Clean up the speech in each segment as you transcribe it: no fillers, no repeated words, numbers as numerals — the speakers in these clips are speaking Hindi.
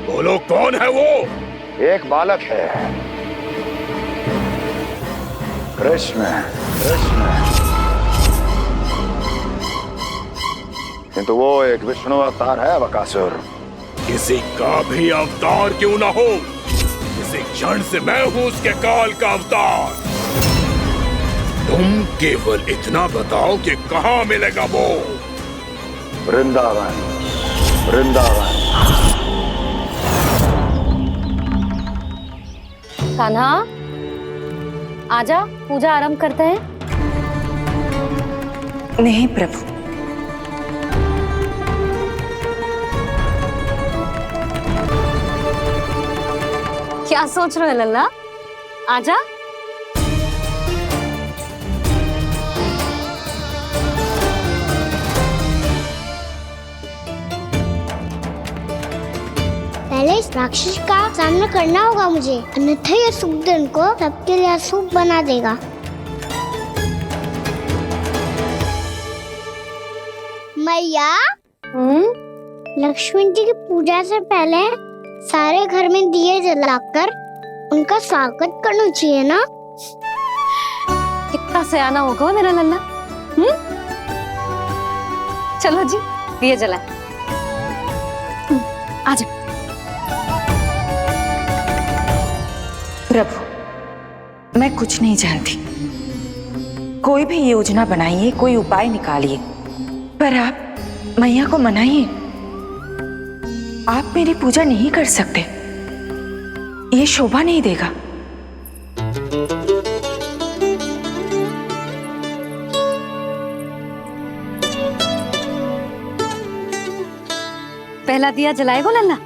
बोलो कौन है वो? एक बालक है, कृष्ण। किंतु वो एक विष्णु अवतार है बकासुर। किसी का भी अवतार क्यों ना हो, इसी क्षण से मैं हूं उसके काल का अवतार। तुम केवल इतना बताओ कि कहां मिलेगा वो? वृंदावन। कान्हा, आजा, पूजा आरंभ करते हैं। नहीं प्रभु, क्या सोच रहे हो लल्ला? आजा। पहले इस राक्षस का सामना करना होगा मुझे, अन्यथा ये शुभ दिन को सबके लिए अशुभ बना देगा। मैया, लक्ष्मण जी की पूजा से पहले सारे घर में दिए जलाकर उनका स्वागत करना चाहिए ना? कितना सयाना होगा मेरा लल्ला। चलो जी, दिए जलाए। आजा। प्रभु मैं कुछ नहीं जानती। कोई भी योजना बनाइए, कोई उपाय निकालिए, पर आप मैया को मनाइए। आप मेरी पूजा नहीं कर सकते, ये शोभा नहीं देगा। पहला दिया जलाएगो लल्ला?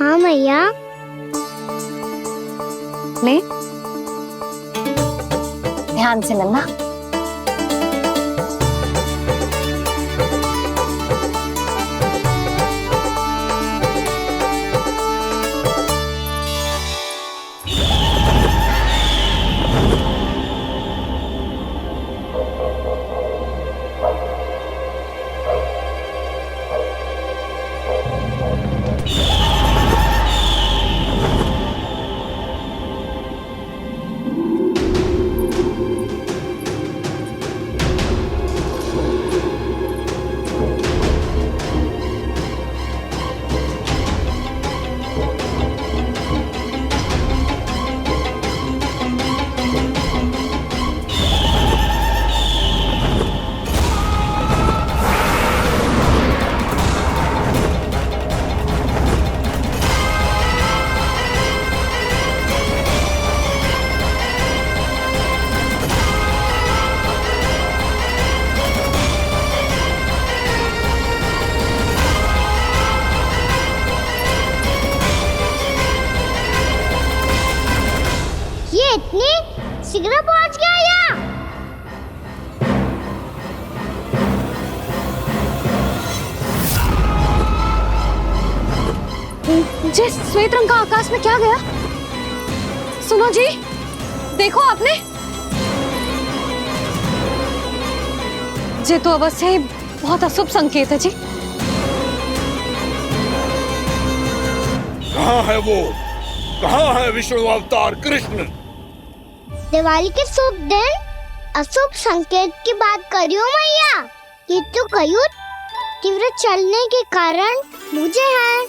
हाँ मैया। ले, ध्यान से लल्ला। इतनी शीघ्र पहुंच गया यहाँ? जी, श्वेत रंग का आकाश में क्या गया? सुनो जी, देखो आपने। ये तो अवश्य ही बहुत अशुभ संकेत है जी। कहाँ है वो? कहाँ है विष्णु अवतार कृष्ण? दिवाली के शुभ दिन अशुभ संकेत की बात करियो मैया। ये तो कयूँ तीव्र चलने के कारण मुझे है,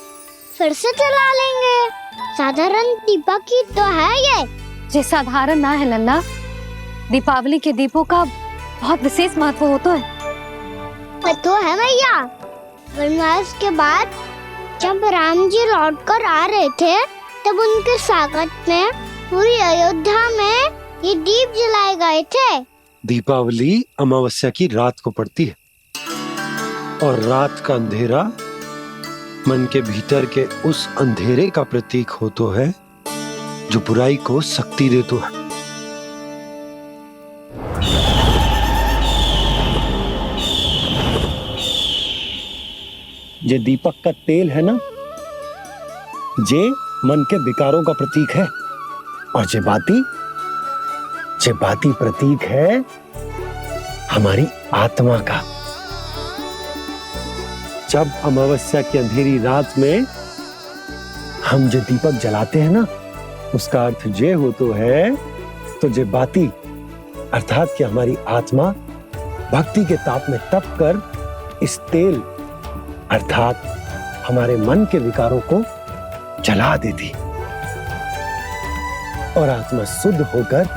फिर से चला लेंगे। साधारण दीपक ही तो है ये साधारण ना है लल्ला। दीपावली के दीपों का बहुत विशेष महत्व होता है। तो है मैया। वनवास के बाद जब राम जी लौट कर आ रहे थे, तब उनके स्वागत में पूरी अयोध्या में ये दीप जलाए गए थे। दीपावली अमावस्या की रात को पड़ती है और रात का अंधेरा मन के भीतर के उस अंधेरे का प्रतीक होता है जो बुराई को शक्ति देता है। ये दीपक का तेल है ना, जे मन के विकारों का प्रतीक है, और जे बाती प्रतीक है हमारी आत्मा का। जब अमावस्या की अंधेरी रात में हम जो दीपक जलाते हैं ना, उसका अर्थ जे हो तो है तो जे बाती, अर्थात कि हमारी आत्मा भक्ति के ताप में तप कर इस तेल अर्थात हमारे मन के विकारों को जला देती और आत्मा शुद्ध होकर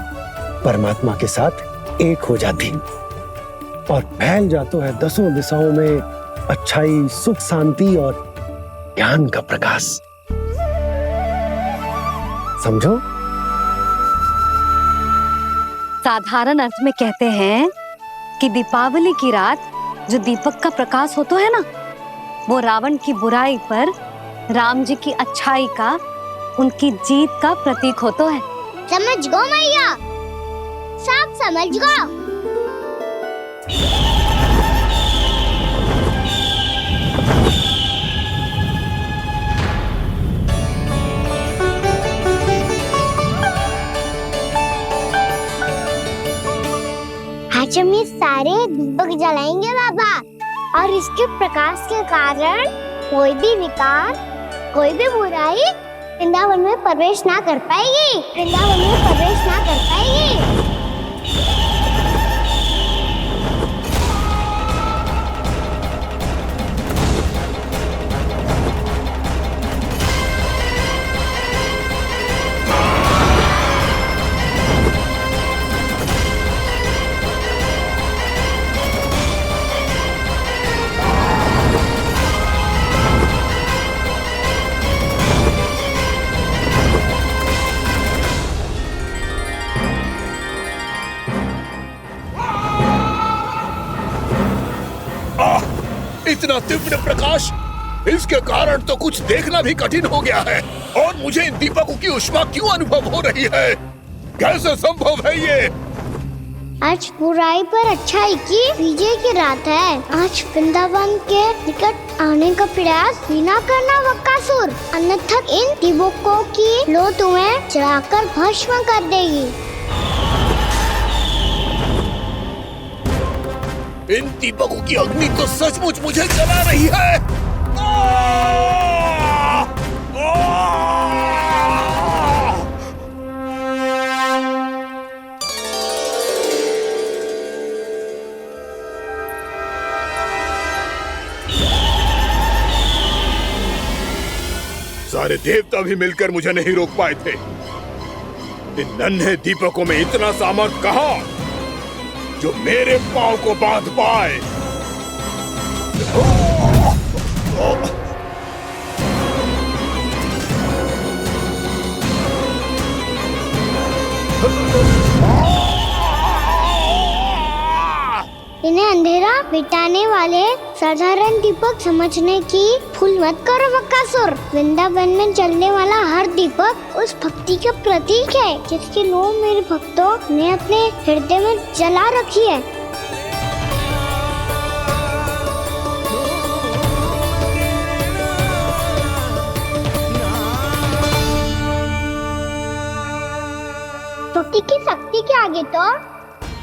परमात्मा के साथ एक हो जाती और फैल जाता है दसों दिशाओं में अच्छाई, सुख, शांति और ज्ञान का प्रकाश। समझो? साधारण अर्थ में कहते हैं कि दीपावली की रात जो दीपक का प्रकाश होता है ना, वो रावण की बुराई पर राम जी की अच्छाई का, उनकी जीत का प्रतीक होता है। समझ गो मैया, सब समझ गो। आज हम ये सारे दीपक जलाएंगे बाबा, और इसके प्रकाश के कारण कोई भी विकार, कोई भी बुराई वृंदावन में प्रवेश ना कर पाएगी, वृंदावन में प्रवेश ना कर पाएगी। इतना तीव्र प्रकाश, इसके कारण तो कुछ देखना भी कठिन हो गया है। और मुझे इन दीपकों की उष्मा क्यों अनुभव हो रही है? कैसे संभव है ये? आज बुराई पर अच्छाई की विजय की रात है। आज वृंदावन के निकट आने का प्रयास भी ना करना बकासुर, अन्यथा इन दीपकों की लो तुम्हें जलाकर भस्म कर देगी। इन दीपकों की अग्नि तो सचमुच मुझे जला रही है। सारे देवता भी मिलकर मुझे नहीं रोक पाए थे। इन नन्हे दीपकों में इतना सामर्थ्य कहां जो मेरे पांव को बांध पाए। इन्हें अंधेरा मिटाने वाले साधारण दीपक समझने की भूल मत करो बकासुर। वृंदावन में जलने वाला हर दीपक उस भक्ति का प्रतीक है जिसकी लो मेरे भक्तों ने अपने हृदय में जला रखी है। भक्ति की शक्ति के आगे तो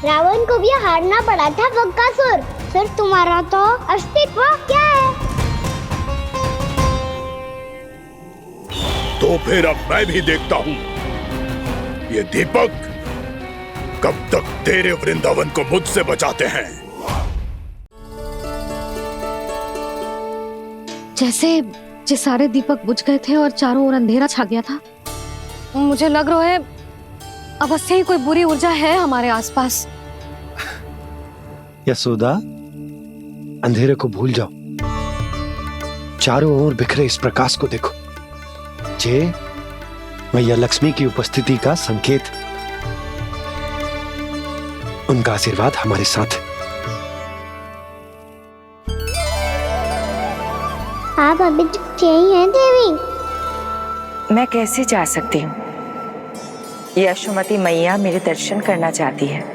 रावण को भी हारना पड़ा था बकासुर। फिर तुम्हारा तो अस्तित्व क्या है? तो फिर अब मैं भी देखता हूँ ये दीपक कब तक तेरे वृंदावन को मुझसे बचाते हैं। जैसे ये सारे दीपक बुझ गए थे और चारों ओर अंधेरा छा गया था, मुझे लग रहा है अवश्य ही कोई बुरी ऊर्जा है हमारे आसपास। यशोदा, अंधेरे को भूल जाओ, चारों ओर बिखरे इस प्रकाश को देखो। जे मैया लक्ष्मी की उपस्थिति का संकेत, उनका आशीर्वाद हमारे साथ। आप अभी तक यही हैं देवी? मैं कैसे जा सकती हूँ? यशोमती मैया मेरे दर्शन करना चाहती है।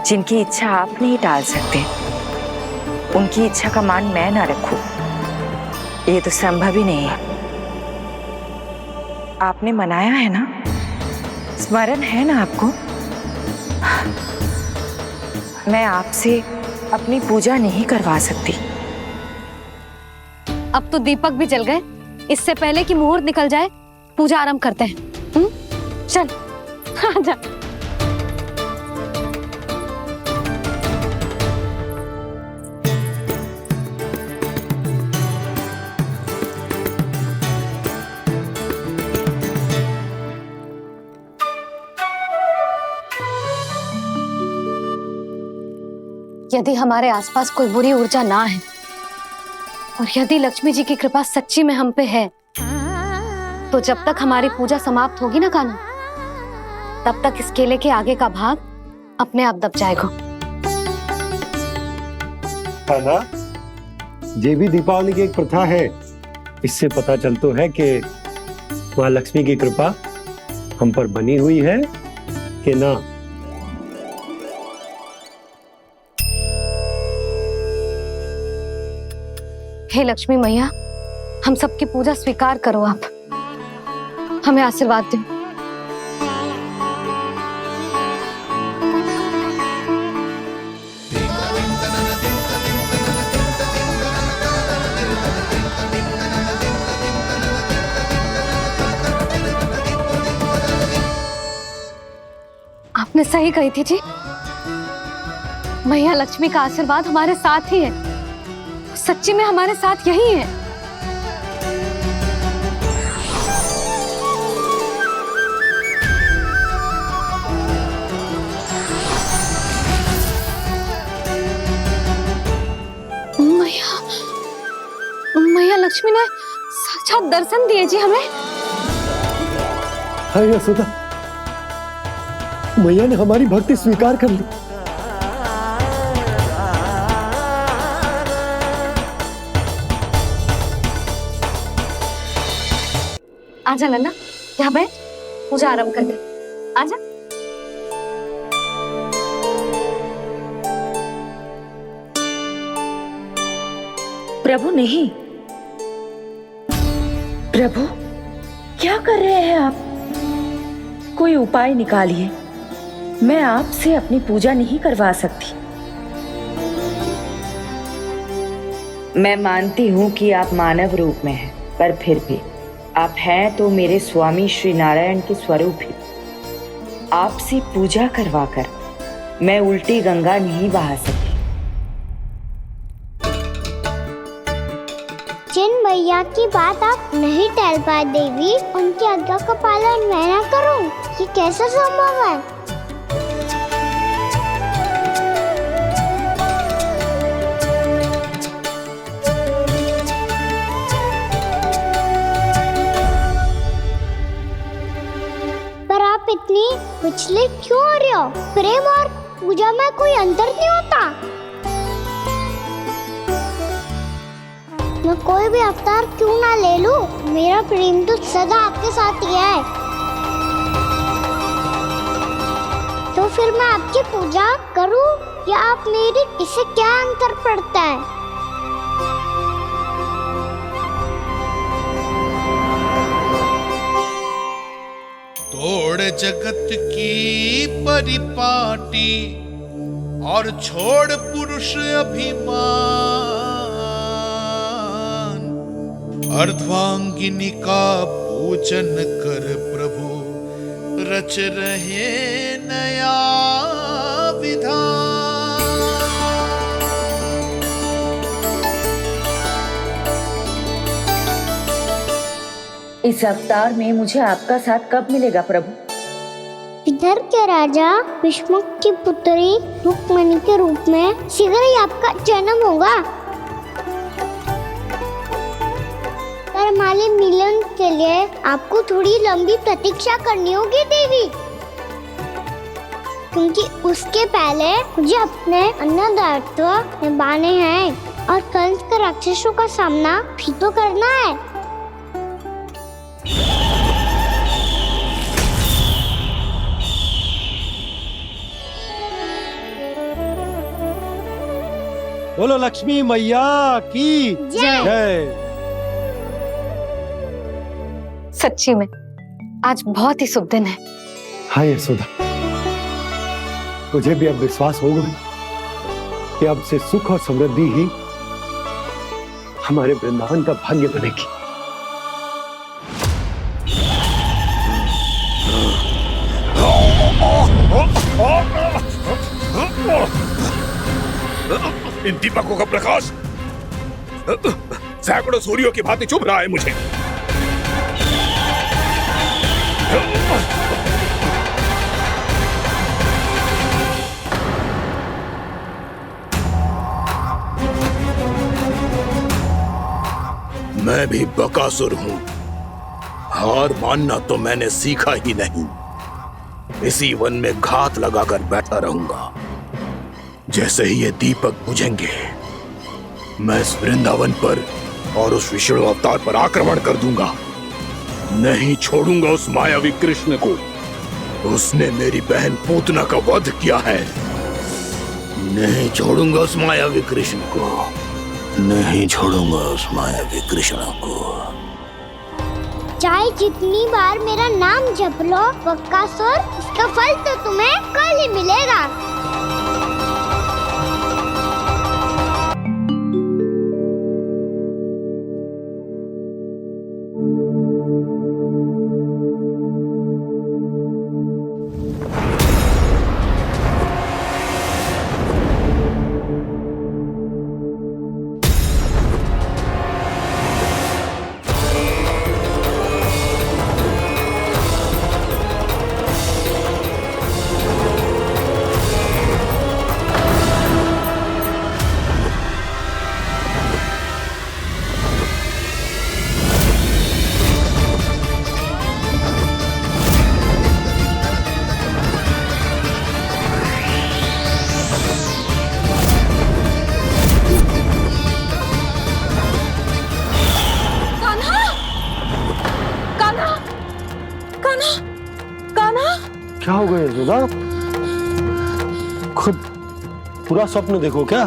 जिनकी इच्छा आप नहीं टाल सकते, उनकी इच्छा का मान मैं ना रखूं, ये तो संभव ही नहीं है। आपने मनाया है ना, स्मरण है ना आपको? मैं आपसे अपनी पूजा नहीं करवा सकती। अब तो दीपक भी जल गए, इससे पहले कि मुहूर्त निकल जाए पूजा आरंभ करते हैं। चल आजा। यदि हमारे आसपास कोई बुरी ऊर्जा ना है और यदि लक्ष्मी जी की कृपा सच्ची में हम पे है, तो जब तक हमारी पूजा समाप्त होगी ना कान्हा, तब तक इस केले के आगे का भाग अपने आप दब जाएगा। कान्हा, ये भी दीपावली की एक प्रथा है। इससे पता चलता है कि माँ लक्ष्मी की कृपा हम पर बनी हुई है कि ना। हे लक्ष्मी मैया, हम सबकी पूजा स्वीकार करो, आप हमें आशीर्वाद दो। आपने सही कही थी जी, मैया लक्ष्मी का आशीर्वाद हमारे साथ ही है, सच्ची में हमारे साथ यही है। मैया लक्ष्मी ने साक्षात दर्शन दिए जी हमें। हाय यशोदा, मैया ने हमारी भक्ति स्वीकार कर ली। आजा नन्ना, यहाँ बैठ, पूजा आरंभ कर दे। आजा। प्रभु नहीं, प्रभु क्या कर रहे हैं आप? कोई उपाय निकालिए, मैं आपसे अपनी पूजा नहीं करवा सकती। मैं मानती हूँ कि आप मानव रूप में हैं, पर फिर भी आप हैं तो मेरे स्वामी श्री नारायण के स्वरूप ही। आपसे पूजा करवाकर मैं उल्टी गंगा नहीं बहा सकती। जिन भैया की बात आप नहीं टाल पाए देवी, उनकी आज्ञा का पालन मैं ना करूं, ये कैसा संभव है? पर आप इतनी विचलित क्यों हो रहे हो? प्रेम और पूजा में कोई अंतर नहीं होता। मैं कोई भी अवतार क्यों ना ले लूं, मेरा प्रेम तो सदा आपके साथ ही है। तो फिर मैं आपकी पूजा करूं या आप मेरी, इससे क्या अंतर पड़ता है? तोड़ जगत की परिपाटी और छोड़ पुरुष अभिमान, अर्धांगिनी का पूजन कर प्रभु रच रहे नया विधान। इस अवतार में मुझे आपका साथ कब मिलेगा प्रभु? इधर के राजा भीष्मक की पुत्री रुक्मणी के रूप में शीघ्र ही आपका जन्म होगा। पर हमारे मिलन के लिए आपको थोड़ी लंबी प्रतीक्षा करनी होगी देवी, क्योंकि उसके पहले मुझे अपने अन्य दायित्व निभाने हैं और कंस के राक्षसों का सामना भी तो करना है। बोलो लक्ष्मी मैया की जय। सच्ची में आज बहुत ही शुभ दिन है। हाय यशोदा, मुझे भी अब विश्वास हो गया कि अब से सुख और समृद्धि ही हमारे वृंदावन का भाग्य बनेगी। इन दीपकों का प्रकाश सैकड़ों सूर्यों की भांति चुभ रहा है मुझे। मैं भी बकासुर हूं। हार मानना तो मैंने सीखा ही नहीं। इसी वन में घात लगाकर बैठा रहूंगा। जैसे ही ये दीपक बुझेंगे, मैं इस वृंदावन पर और उस विष्णु अवतार पर आक्रमण कर दूंगा। नहीं छोड़ूंगा उस मायावी कृष्ण को। उसने मेरी बहन पूतना का वध किया है। नहीं छोड़ूंगा उस मायावी कृष्ण को। नहीं छोड़ूंगा उस मायावी कृष्ण को। चाहे जितनी बार मेरा नाम जप लो बकासुर, इसका फल तो तुम्हें कल ही मिलेगा। क्या हो गया यशोदा? खुद पूरा स्वप्न देखो क्या?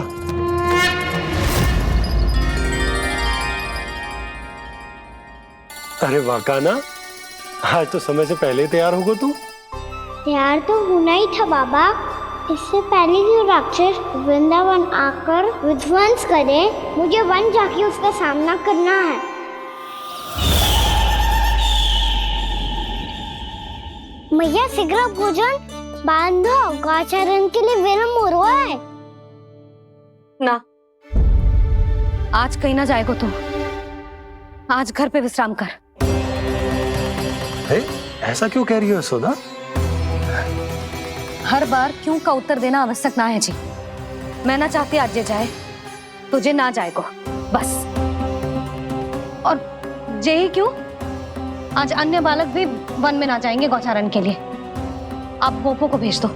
अरे वाह कान्हा, आज तो समय से पहले तैयार होगा तू। तैयार तो होना ही था बाबा। इससे पहले कि राक्षस वृंदावन आकर विध्वंस करे, मुझे वन जाके उसका सामना करना है। मैया शीघ्र भोजन बांधो, गौचरण के लिए विलंब हो रहा है। ना, आज कहीं ना जाएगा तुम। आज घर पे विश्राम कर। ऐसा क्यों कह रही हो यशोदा? हर बार क्यों का उत्तर देना आवश्यक ना है जी। मैं ना चाहती आज ये जाए, तुझे ना जाएगा बस। और यही क्यों, आज अन्य बालक भी वन में ना जाएंगे गौचारण के लिए। आप पोपो को भेज दो।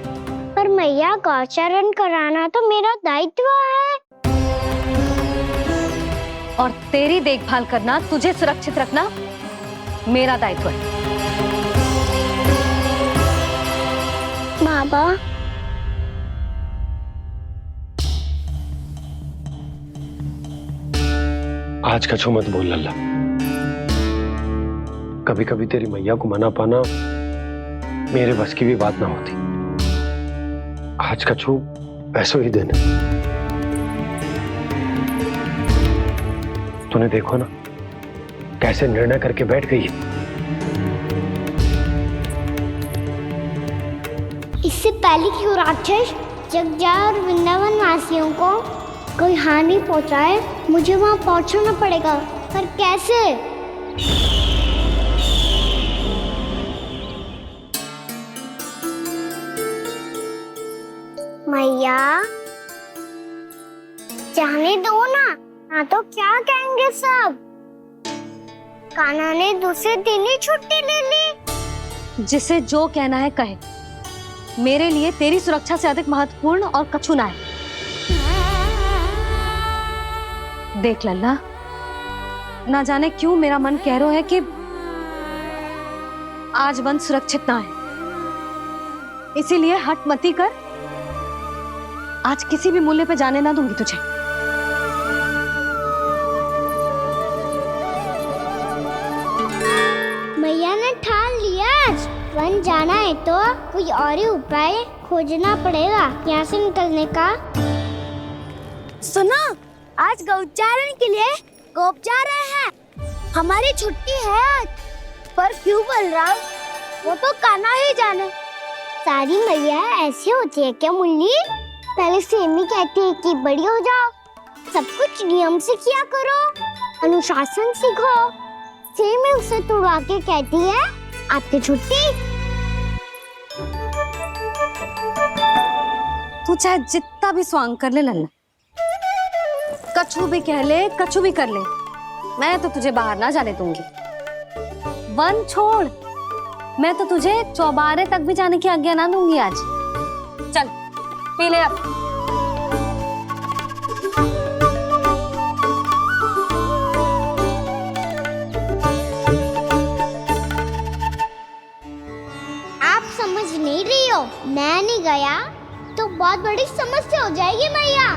पर मैया गौचरण कराना तो मेरा दायित्व है। और तेरी देखभाल करना, तुझे सुरक्षित रखना मेरा दायित्व है। बाबा, आज कछू मत बोल लल्ला। कभी कभी तेरी मैया को मना पाना मेरे बस की भी बात ना होती। आज कछू ऐसो ही दिन है। तूने देखो ना कैसे निर्णय करके बैठ गई है। इससे पहले कि वो राक्षस जगजा और वृंदावन वासियों को कोई हानि पहुंचाए, मुझे वहां पहुंचना पड़ेगा। पर कैसे? मैया, जाने दो ना तो क्या कहेंगे सब। कान्हा ने दूसरे दिन ही छुट्टी ले ली। जिसे जो कहना है कहे। मेरे लिए तेरी सुरक्षा से अधिक महत्वपूर्ण और कछु ना है। देख लल्ला, ना जाने क्यों मेरा मन कह रहा है कि आज वन सुरक्षित ना है। इसीलिए हट मती कर। आज किसी भी मूल्य पे जाने ना दूंगी तुझे। मैया ने ठान लिया, आज वन जाना है तो कोई और ही उपाय खोजना पड़ेगा यहाँ से निकलने का। सुनो, आज गौचारण के लिए गोप जा रहे हैं। हमारी छुट्टी है आज। पर क्यों बलराम? वो तो कान्हा ही जाने। सारी मैया ऐसी होती है क्या मुल्ली? पहले सेमी कहती है कि बड़ी हो जाओ, सब कुछ नियम से किया करो, अनुशासन सीखो। सेमी उसे तुड़वा के कहती है आपकी छुट्टी। तू चाहे जितना भी स्वांग कर ले लल्ला, कछु भी कह ले, कछु भी कर ले, मैं तो तुझे बाहर ना जाने दूंगी। वन छोड़, मैं तो तुझे चौबारे तक भी जाने की आज्ञा ना दूंगी आज। चल पी ले अब। आप समझ नहीं रही हो, मैं नहीं गया तो बहुत बड़ी समस्या हो जाएगी मैया।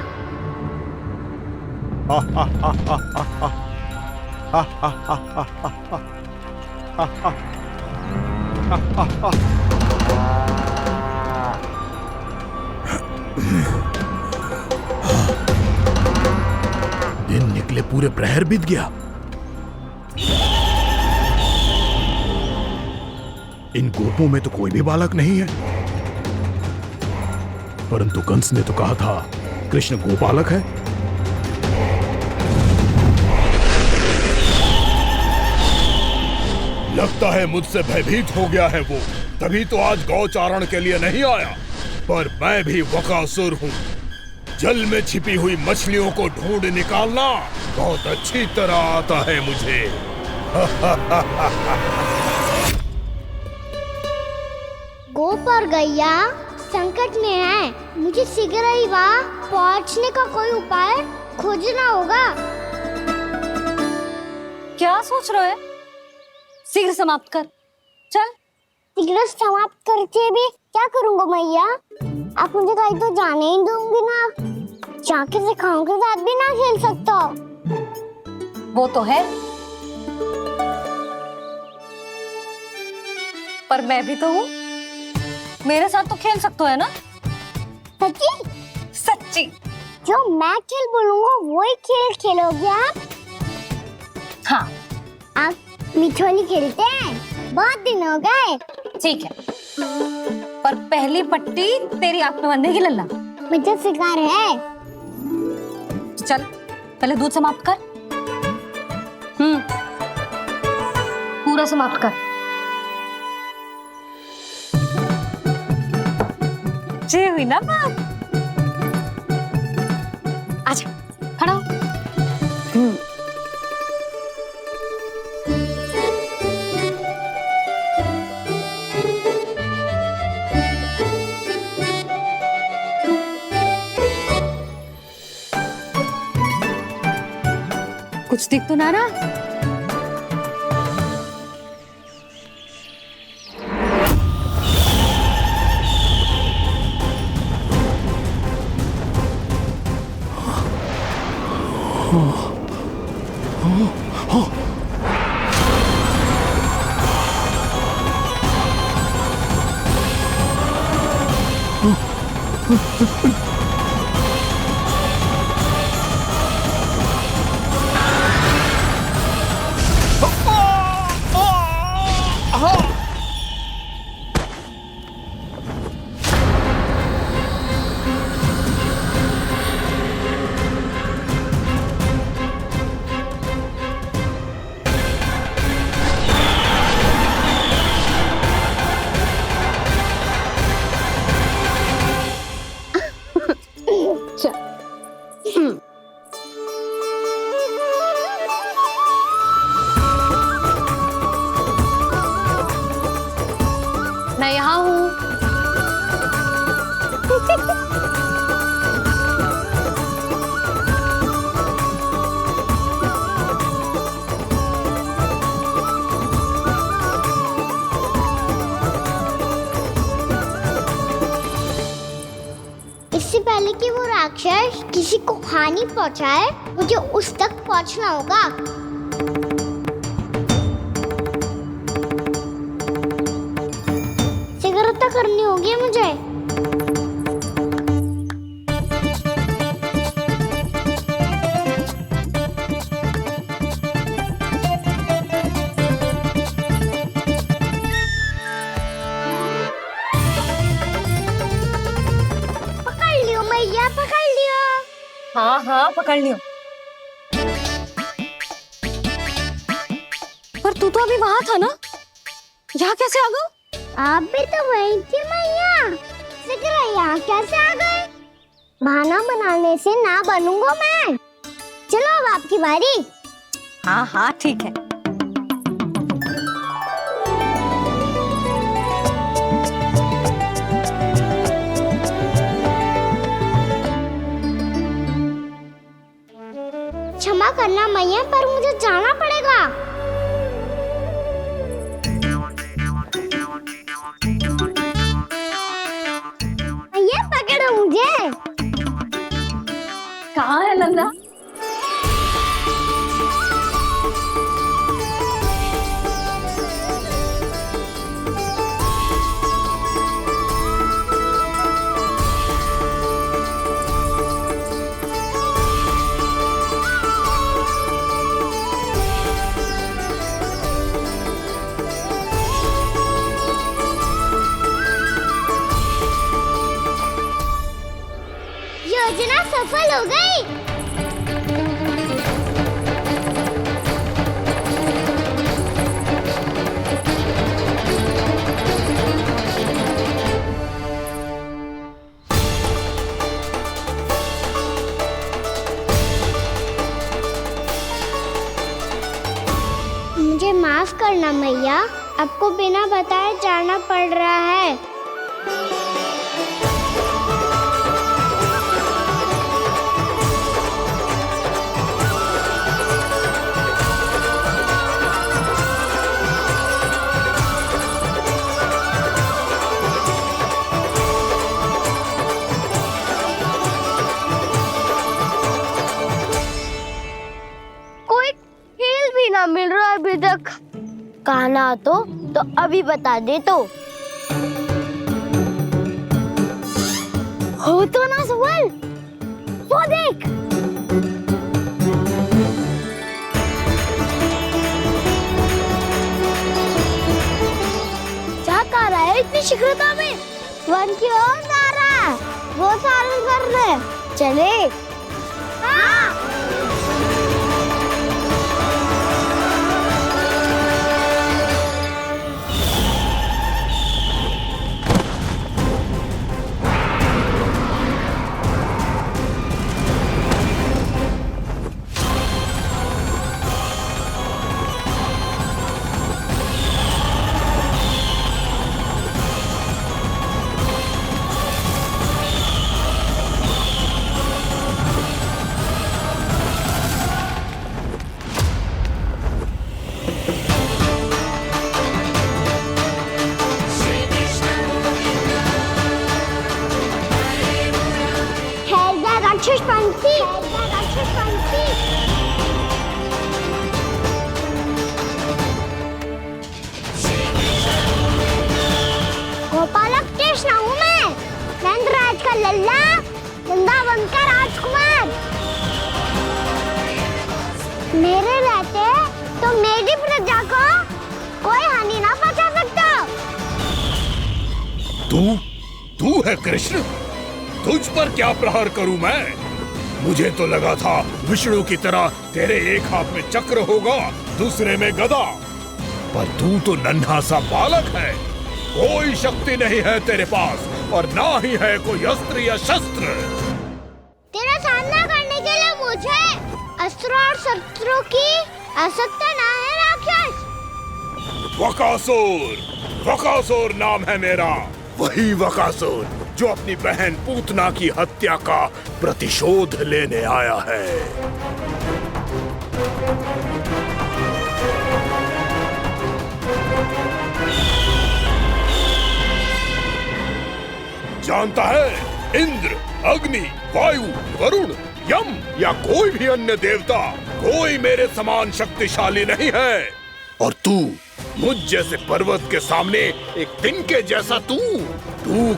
दिन निकले पूरे प्रहर बीत गया। इन गोपों में तो कोई भी बालक नहीं है, परंतु कंस ने तो कहा था कृष्ण गोपालक है। लगता है मुझसे भयभीत हो गया है वो, तभी तो आज गौचारण के लिए नहीं आया। पर मैं भी वकासुर हूँ, जल में छिपी हुई मछलियों को ढूंढ निकालना बहुत अच्छी तरह आता है मुझे। गोप और गैया संकट में है, मुझे शीघ्र ही वहाँ पहुँचने का कोई उपाय खोजना होगा। क्या सोच रहे हो? शीघ्र समाप्त कर, चल। शीघ्र समाप्त करके भी क्या करूँगा मैया? आप मुझे कहीं तो जाने ही दूंगी ना, जाके सिखाओं के साथ भी ना खेल सकता। वो तो है, पर मैं भी तो हूँ, मेरे साथ तो खेल सकते हो है ना? सच्ची? सच्ची। जो मैं खेल बोलूँगा वही खेल खेलोगे आप? हाँ। आप मिठोली खेलते हैं, बहुत दिन हो गए। ठीक है, पर पहली पट्टी तेरी आंख में बंधेगी लल्ला। मुझे शिकार है। चल पहले दूध समाप्त कर। पूरा समाप्त कर। जे हुई ना बात। आजा खड़ा हो। कुछ दिख तो ना रहा। मैं यहाँ हूँ। इससे पहले कि वो राक्षस किसी को हानि पहुंचाए, मुझे उस तक पहुंचना होगा। शीघ्रता करनी होगी मुझे। हाँ हाँ पकड़ लियो। पर तू तो अभी वहां था ना, यहाँ कैसे आ गया? आप भी तो वही थी मैया, सिकरा यहाँ कैसे आ गए? बहाना बनाने से ना बनूंगा मैं। चलो अब आपकी बारी। हाँ हाँ ठीक है। क्षमा करना मैया, पर मुझे जाना पड़ेगा। मैया पकड़ो मुझे। कहाँ है नंदा? योजना सफल हो गई। मुझे माफ करना मैया, आपको बिना बताए जाना पड़ रहा है। कोई खेल भी ना मिल रहा अभी तक। कहना तो अभी बता दे तो। हो तो ना सवाल, वो देख। क्या कर रहा है इतनी शीघ्रता में? वन की ओर जा रहा है, वो सारे कर रहे। चले। हाँ। राक्षस पंछी, राक्षस पंछी। गोपालक कृष्ण हूँ मैं, नंदराज का लल्ला, वृंदावन का राजकुमार। मेरे रहते तो मेरी प्रजा को कोई हानि ना पहुंचा सकता। तू है कृष्ण? तुझ पर क्या प्रहार करूं मैं? मुझे तो लगा था विष्णु की तरह तेरे एक हाथ में चक्र होगा, दूसरे में गदा, पर तू तो नन्हा सा बालक है। कोई शक्ति नहीं है तेरे पास और ना ही है कोई अस्त्र या शस्त्र। तेरा सामना करने के लिए मुझे अस्त्र और शस्त्रों की आवश्यकता ना है राक्षस। वकासुर, वकासुर नाम है मेरा, वही वकासुर जो अपनी बहन पूतना की हत्या का प्रतिशोध लेने आया है। जानता है, इंद्र, अग्नि, वायु, वरुण, यम या कोई भी अन्य देवता कोई मेरे समान शक्तिशाली नहीं है। और तू, मुझ जैसे पर्वत के सामने एक तिनके जैसा तू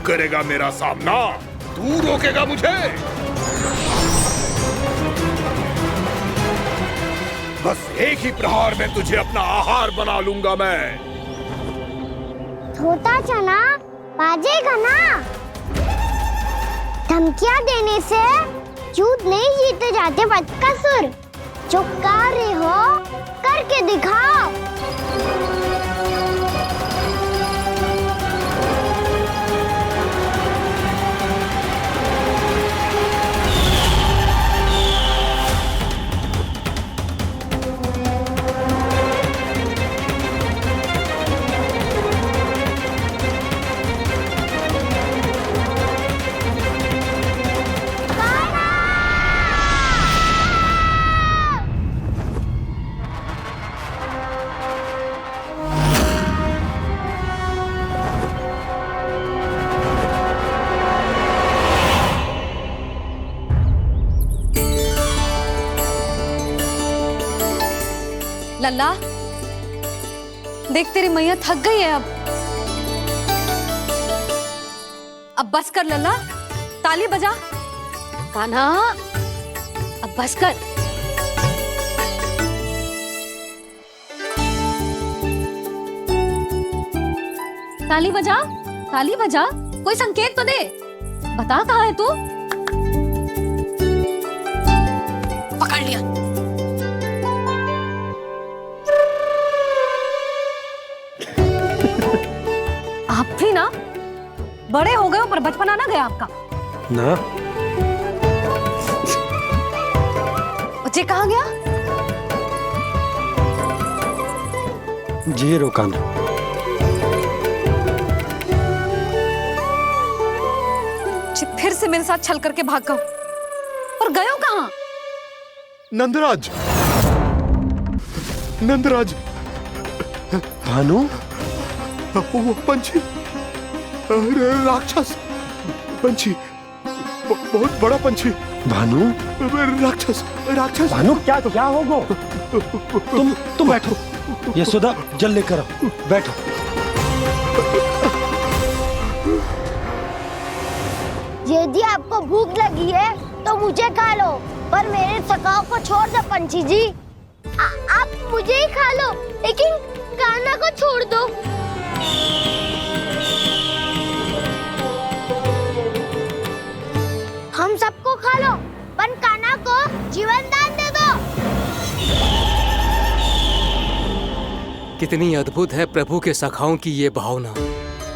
करेगा मेरा सामना? तू रोकेगा मुझे? बस एक ही प्रहार में तुझे अपना आहार बना लूंगा मैं। छोटा चना बाजेगा ना। धमकियां देने से युद्ध नहीं जीते जाते बदकसूर। जो कार्य हो करके दिखाओ। लल्ला, देख तेरी मैया थक गई है अब बस कर लल्ला, ताली बजा। कान्हा, अब बस कर। ताली बजा, ताली बजा, कोई संकेत तो दे। बता कहाँ है तू? पकड़ लिया। आप भी ना बड़े हो गए हो, पर बचपना ना गया आपका ना। बच्चे कहाँ गया? जी रोकाना। फिर से मेरे साथ छल करके भाग गए, और गए हो कहाँ? नंदराज, नंदराज। भानु, वो पंछी, राक्षस पंछी, बहुत बड़ा पंछी। भानु, राक्षस, राक्षस। भानु, क्या होगा? तुम बैठो। यशोदा, जल लेकर आओ, बैठो। यदि आपको भूख लगी है तो मुझे खा लो, पर मेरे सखाओं को छोड़ दो पंछी जी। आप मुझे ही खा लो, लेकिन कान्हा को छोड़ दो। हम सबको खा लो, पर कान्हा को जीवन दान दे दो। कितनी अद्भुत है प्रभु के सखाओं की ये भावना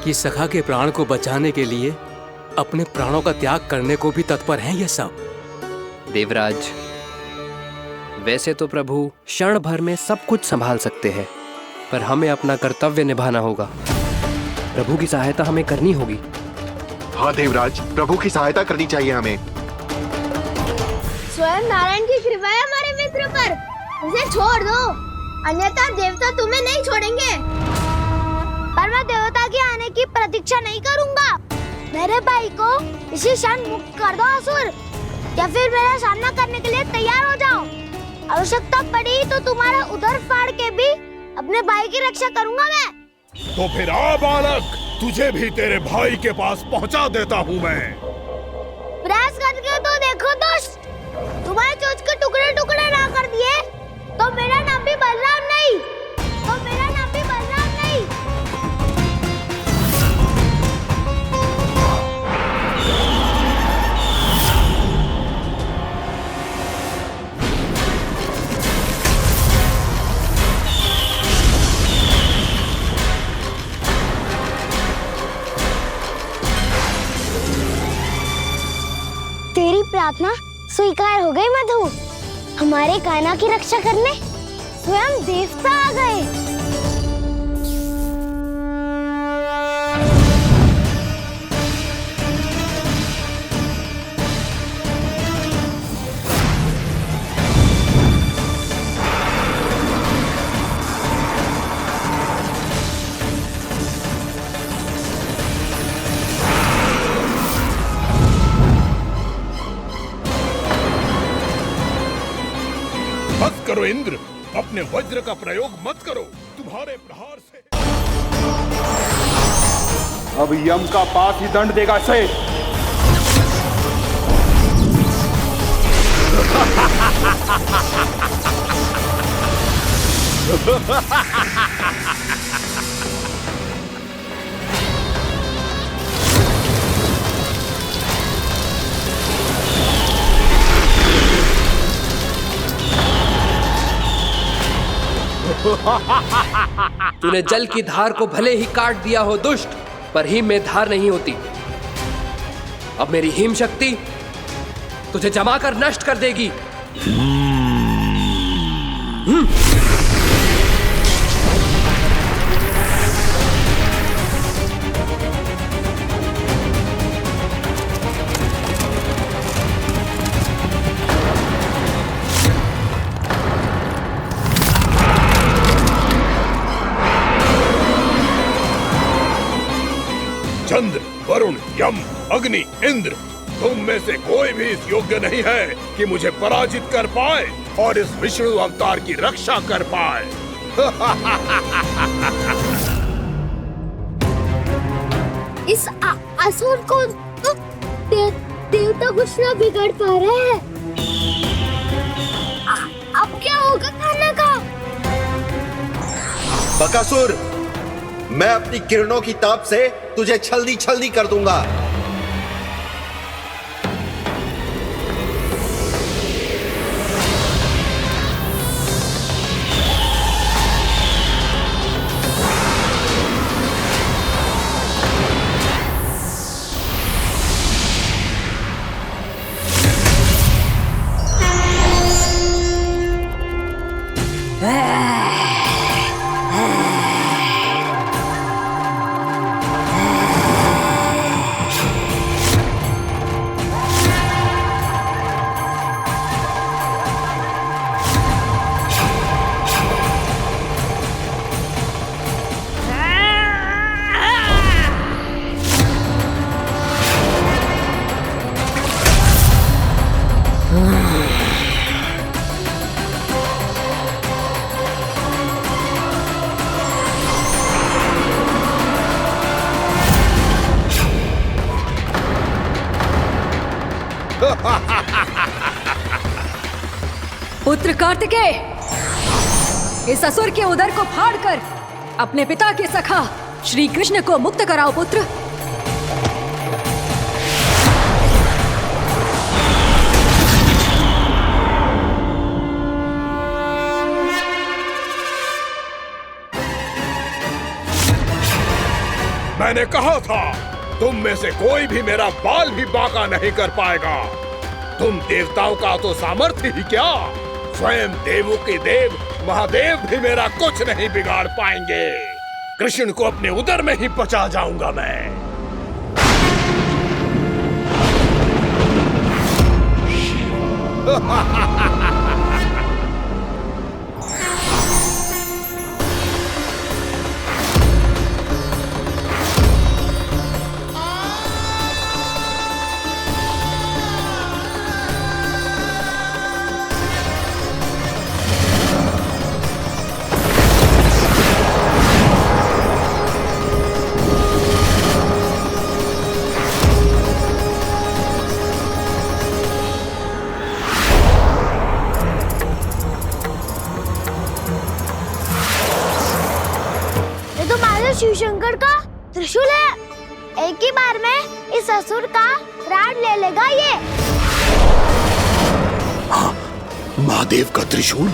कि सखा के प्राण को बचाने के लिए अपने प्राणों का त्याग करने को भी तत्पर हैं ये सब। देवराज, वैसे तो प्रभु क्षण भर में सब कुछ संभाल सकते हैं, पर हमें अपना कर्तव्य निभाना होगा। प्रभु की सहायता हमें करनी होगी। हाँ देवराज, प्रभु की सहायता करनी चाहिए हमें। स्वयं नारायण की कृपा है हमारे मित्र पर, उसे छोड़ दो, अन्यथा देवता तुम्हें नहीं छोड़ेंगे। पर मैं देवता के आने की प्रतीक्षा नहीं करूंगा। मेरे भाई को इसी क्षण मुक्त कर दो असुर, या फिर मेरा सामना करने के लिए तैयार हो जाओ। आवश्यकता पड़ी तो तुम्हारा उधर फाड़ के भी अपने भाई की रक्षा करूंगा मैं। तो फिर आ बालक, तुझे भी तेरे भाई के पास पहुंचा देता हूँ मैं। प्रयास करके तो देखो दोस्त, तुम्हारे चोंच के टुकड़े टुकड़े ना कर दिए तो मेरा नाम भी बलराम नहीं, तो मेरा नाम भी बलराम नहीं। तेरी प्रार्थना स्वीकार हो गई मधु। हमारे कान्हा की रक्षा करने स्वयं देवता आ गए। बस करो इंद्र, अपने वज्र का प्रयोग मत करो, तुम्हारे प्रहार से। अब यम का पास ही दंड देगा इसे। तूने जल की धार को भले ही काट दिया हो दुष्ट, पर हिम में धार नहीं होती। अब मेरी हिम शक्ति तुझे जमा कर नष्ट कर देगी। चंद्र, वरुण, यम, अग्नि, इंद्र, तुम में से कोई भी इस योग्य नहीं है कि मुझे पराजित कर पाए और इस विष्णु अवतार की रक्षा कर पाए। इस असुर को देवता कुछ ना बिगाड़ पा रहे हैं। अब क्या होगा खाने का? बकासुर, मैं अपनी किरणों की ताप से तुझे छल्दी छल्दी कर दूंगा। पुत्र कार्तिकेय, इस असुर के उदर को फाड़कर अपने पिता के सखा श्री कृष्ण को मुक्त कराओ पुत्र। मैंने कहा था, तुम में से कोई भी मेरा बाल भी बांका नहीं कर पाएगा। तुम देवताओं का तो सामर्थ्य ही क्या, स्वयं देवों के देव महादेव भी मेरा कुछ नहीं बिगाड़ पाएंगे। कृष्ण को अपने उदर में ही पचा जाऊंगा मैं। शिव शंकर का त्रिशूल है। एक ही बार में इस असुर का प्राण ले लेगा ये। हाँ, महादेव का त्रिशूल।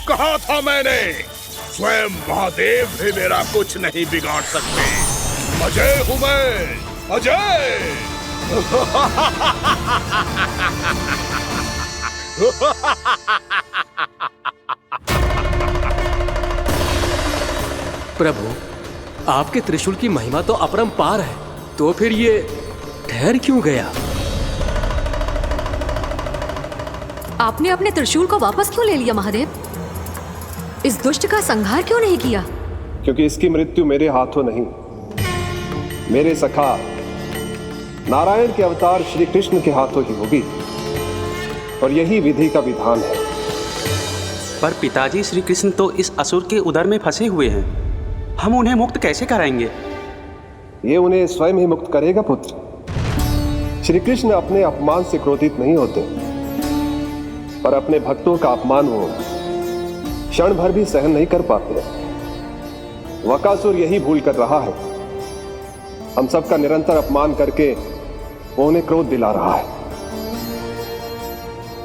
कहा था मैंने, स्वयं महादेव भी मेरा कुछ नहीं बिगाड़ सकते। अजय हूं मैं, अजय। प्रभु, आपके त्रिशूल की महिमा तो अपरंपार है, तो फिर ये ठहर क्यों गया? आपने अपने त्रिशूल को वापस क्यों ले लिया महादेव? इस दुष्ट का संहार क्यों नहीं किया? क्योंकि इसकी मृत्यु मेरे हाथों नहीं, मेरे सखा नारायण के अवतार श्री कृष्ण के हाथों ही होगी, और यही विधि का विधान है। पर पिताजी, श्री कृष्ण तो इस असुर के उदर में फंसे हुए हैं। हम उन्हें मुक्त कैसे कराएंगे? ये उन्हें स्वयं ही मुक्त करेगा पुत्र। श्री कृष्ण अपने अपमान से क्रोधित नहीं होते, पर अपने भक्तों का अपमान वो क्षण भर भी सहन नहीं कर पाते। वकासुर यही भूल कर रहा है। हम सबका निरंतर अपमान करके वो उन्हें क्रोध दिला रहा है।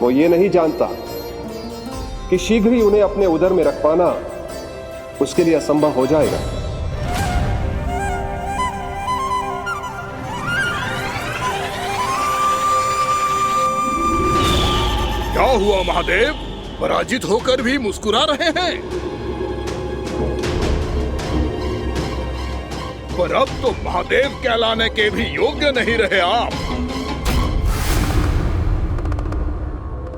वो ये नहीं जानता कि शीघ्र ही उन्हें अपने उदर में रख पाना उसके लिए असंभव हो जाएगा। क्या हुआ महादेव? पराजित होकर भी मुस्कुरा रहे हैं। पर अब तो महादेव कहलाने के भी योग्य नहीं रहे आप।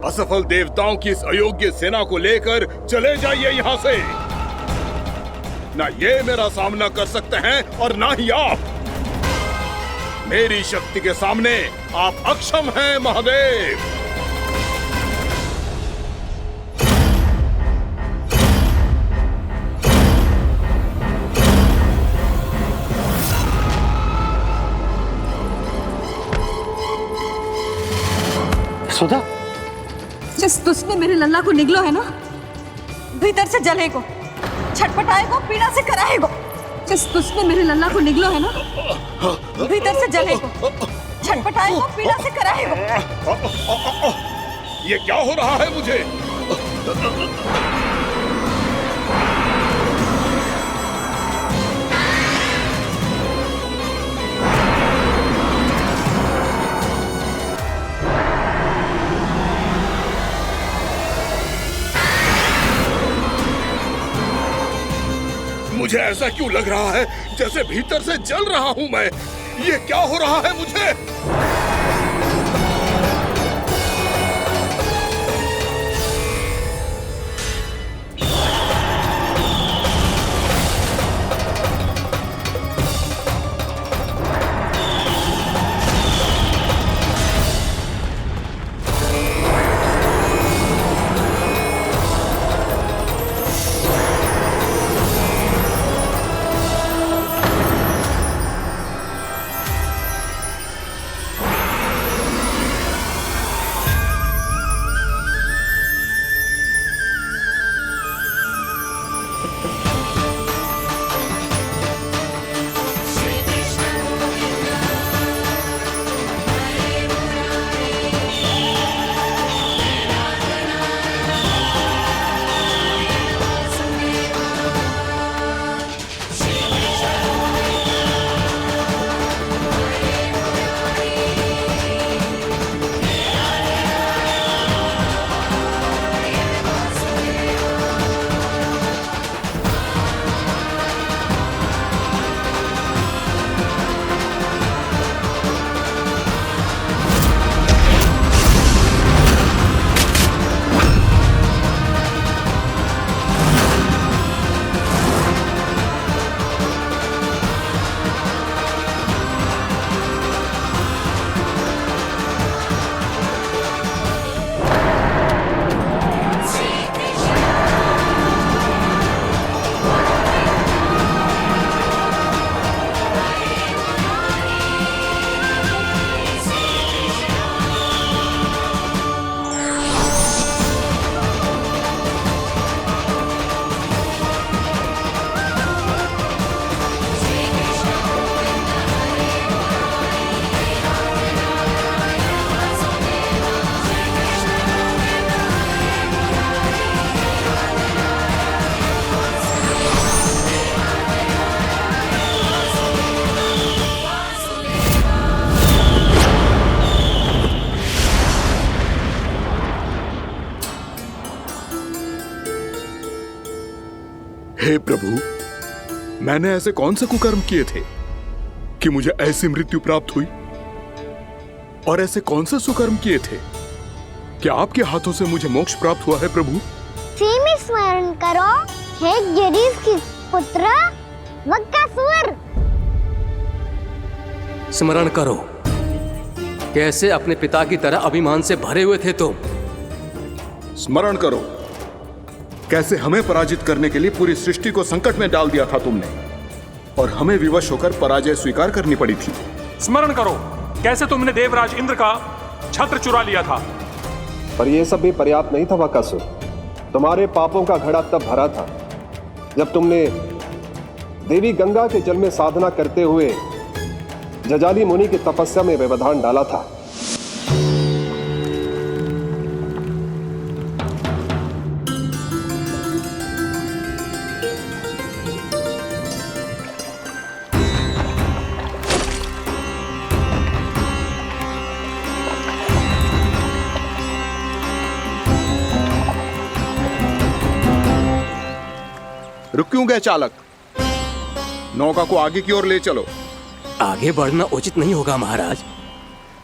असफल देवताओं की इस अयोग्य सेना को लेकर चले जाइए यहाँ से। ना ये मेरा सामना कर सकते हैं और ना ही आप। मेरी शक्ति के सामने आप अक्षम हैं महादेव। सुधा, जिस दुष्ट ने मेरे लल्ला को निगलो है ना, भीतर से जलेगो, छटपटाएगो, पीड़ा से कराएगो। जिस दुष्ट ने मेरे लल्ला को निगलो है ना, भीतर से जलेगो, छटपटाएगो, पीड़ा से कराएगो। ये क्या हो रहा है मुझे? मुझे ऐसा क्यों लग रहा है जैसे भीतर से जल रहा हूं मैं? ये क्या हो रहा है मुझे? हे प्रभु, मैंने ऐसे कौन से कुकर्म किए थे कि मुझे ऐसी मृत्यु प्राप्त हुई? और ऐसे कौन से सुकर्म किए थे कि आपके हाथों से मुझे मोक्ष प्राप्त हुआ है प्रभु? में स्मरण करो, हे जरीफ की पुत्र वक्कासुर। स्मरण करो, कैसे अपने पिता की तरह अभिमान से भरे हुए थे तुम। स्मरण करो, कैसे हमें पराजित करने के लिए पूरी सृष्टि को संकट में डाल दिया था तुमने। और हमें विवश होकर पराजय स्वीकार करनी पड़ी थी। स्मरण करो कैसे तुमने देवराज इंद्र का छत्र चुरा लिया था। पर यह सब भी पर्याप्त नहीं था बकासुर। तुम्हारे पापों का घड़ा तब भरा था जब तुमने देवी गंगा के जल में साधना करते हुए जजाली मुनि की तपस्या में व्यवधान डाला था। रुक क्यों गए चालक? नौका को आगे की ओर ले चलो। आगे बढ़ना उचित नहीं होगा महाराज।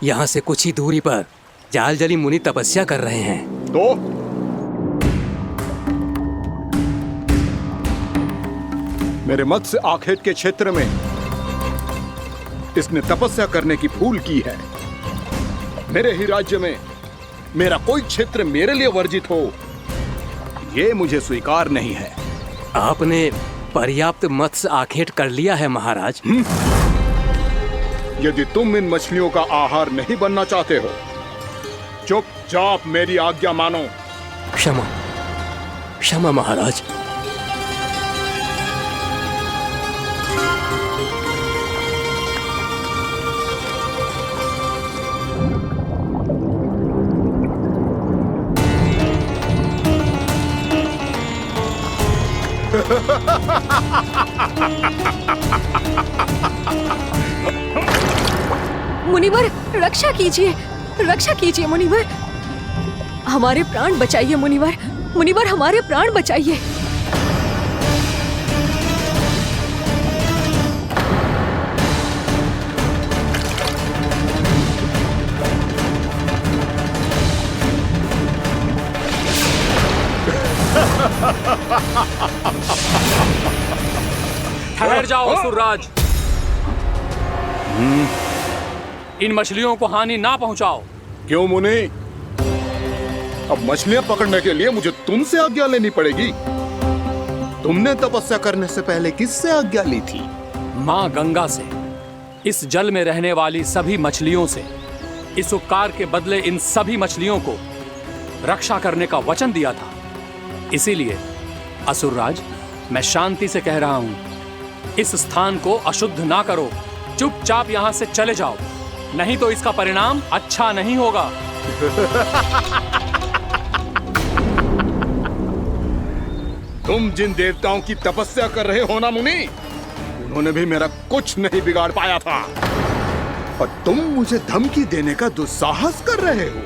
यहाँ से कुछ ही दूरी पर जालजली मुनि तपस्या कर रहे हैं। तो मेरे मत्स्य आखेट के क्षेत्र में इसने तपस्या करने की भूल की है। मेरे ही राज्य में मेरा कोई क्षेत्र मेरे लिए वर्जित हो, यह मुझे स्वीकार नहीं है। आपने पर्याप्त मत्स्य आखेट कर लिया है महाराज। यदि तुम इन मछलियों का आहार नहीं बनना चाहते हो, चुपचाप मेरी आज्ञा मानो। क्षमा क्षमा महाराज। मुनिवर रक्षा कीजिए मुनिवर, हमारे प्राण बचाइए मुनिवर हमारे प्राण बचाइए। ठहर जाओ असुरराज, इन मछलियों को हानि ना पहुंचाओ। क्यों मुनि? अब मछलियां पकड़ने के लिए मुझे तुमसे आज्ञा लेनी पड़ेगी। तुमने तपस्या करने से पहले किससे आज्ञा ली थी? मां गंगा से, इस जल में रहने वाली सभी मछलियों से। इस उपकार के बदले इन सभी मछलियों को रक्षा करने का वचन दिया था। इसीलिए असुरराज, मैं शांति से कह रहा हूं, इस स्थान को अशुद्ध ना करो। चुपचाप यहां से चले जाओ, नहीं तो इसका परिणाम अच्छा नहीं होगा। तुम जिन देवताओं की तपस्या कर रहे हो ना मुनि, उन्होंने भी मेरा कुछ नहीं बिगाड़ पाया था, और तुम मुझे धमकी देने का दुस्साहस कर रहे हो।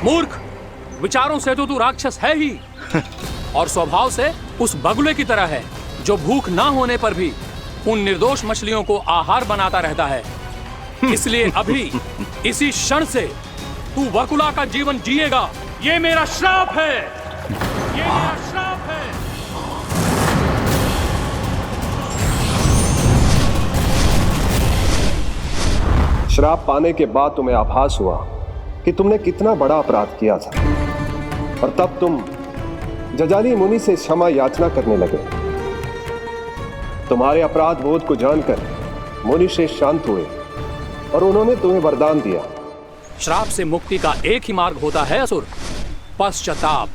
मूर्ख, विचारों से तो तू राक्षस है ही, और स्वभाव से उस बगुले की तरह है जो भूख ना होने पर भी उन निर्दोष मछलियों को आहार बनाता रहता है। इसलिए अभी इसी क्षण से तू वकुला का जीवन जिएगा। ये मेरा श्राप है, ये मेरा श्राप है। श्राप पाने के बाद तुम्हें आभास हुआ कि तुमने कितना बड़ा अपराध किया था, और तब तुम जजाली मुनि से क्षमा याचना करने लगे। तुम्हारे अपराध बोध को जानकर मुनि श्रेष्ठ शांत हुए और उन्होंने तुम्हें वरदान दिया। श्राप से मुक्ति का एक ही मार्ग होता है असुर, पश्चाताप।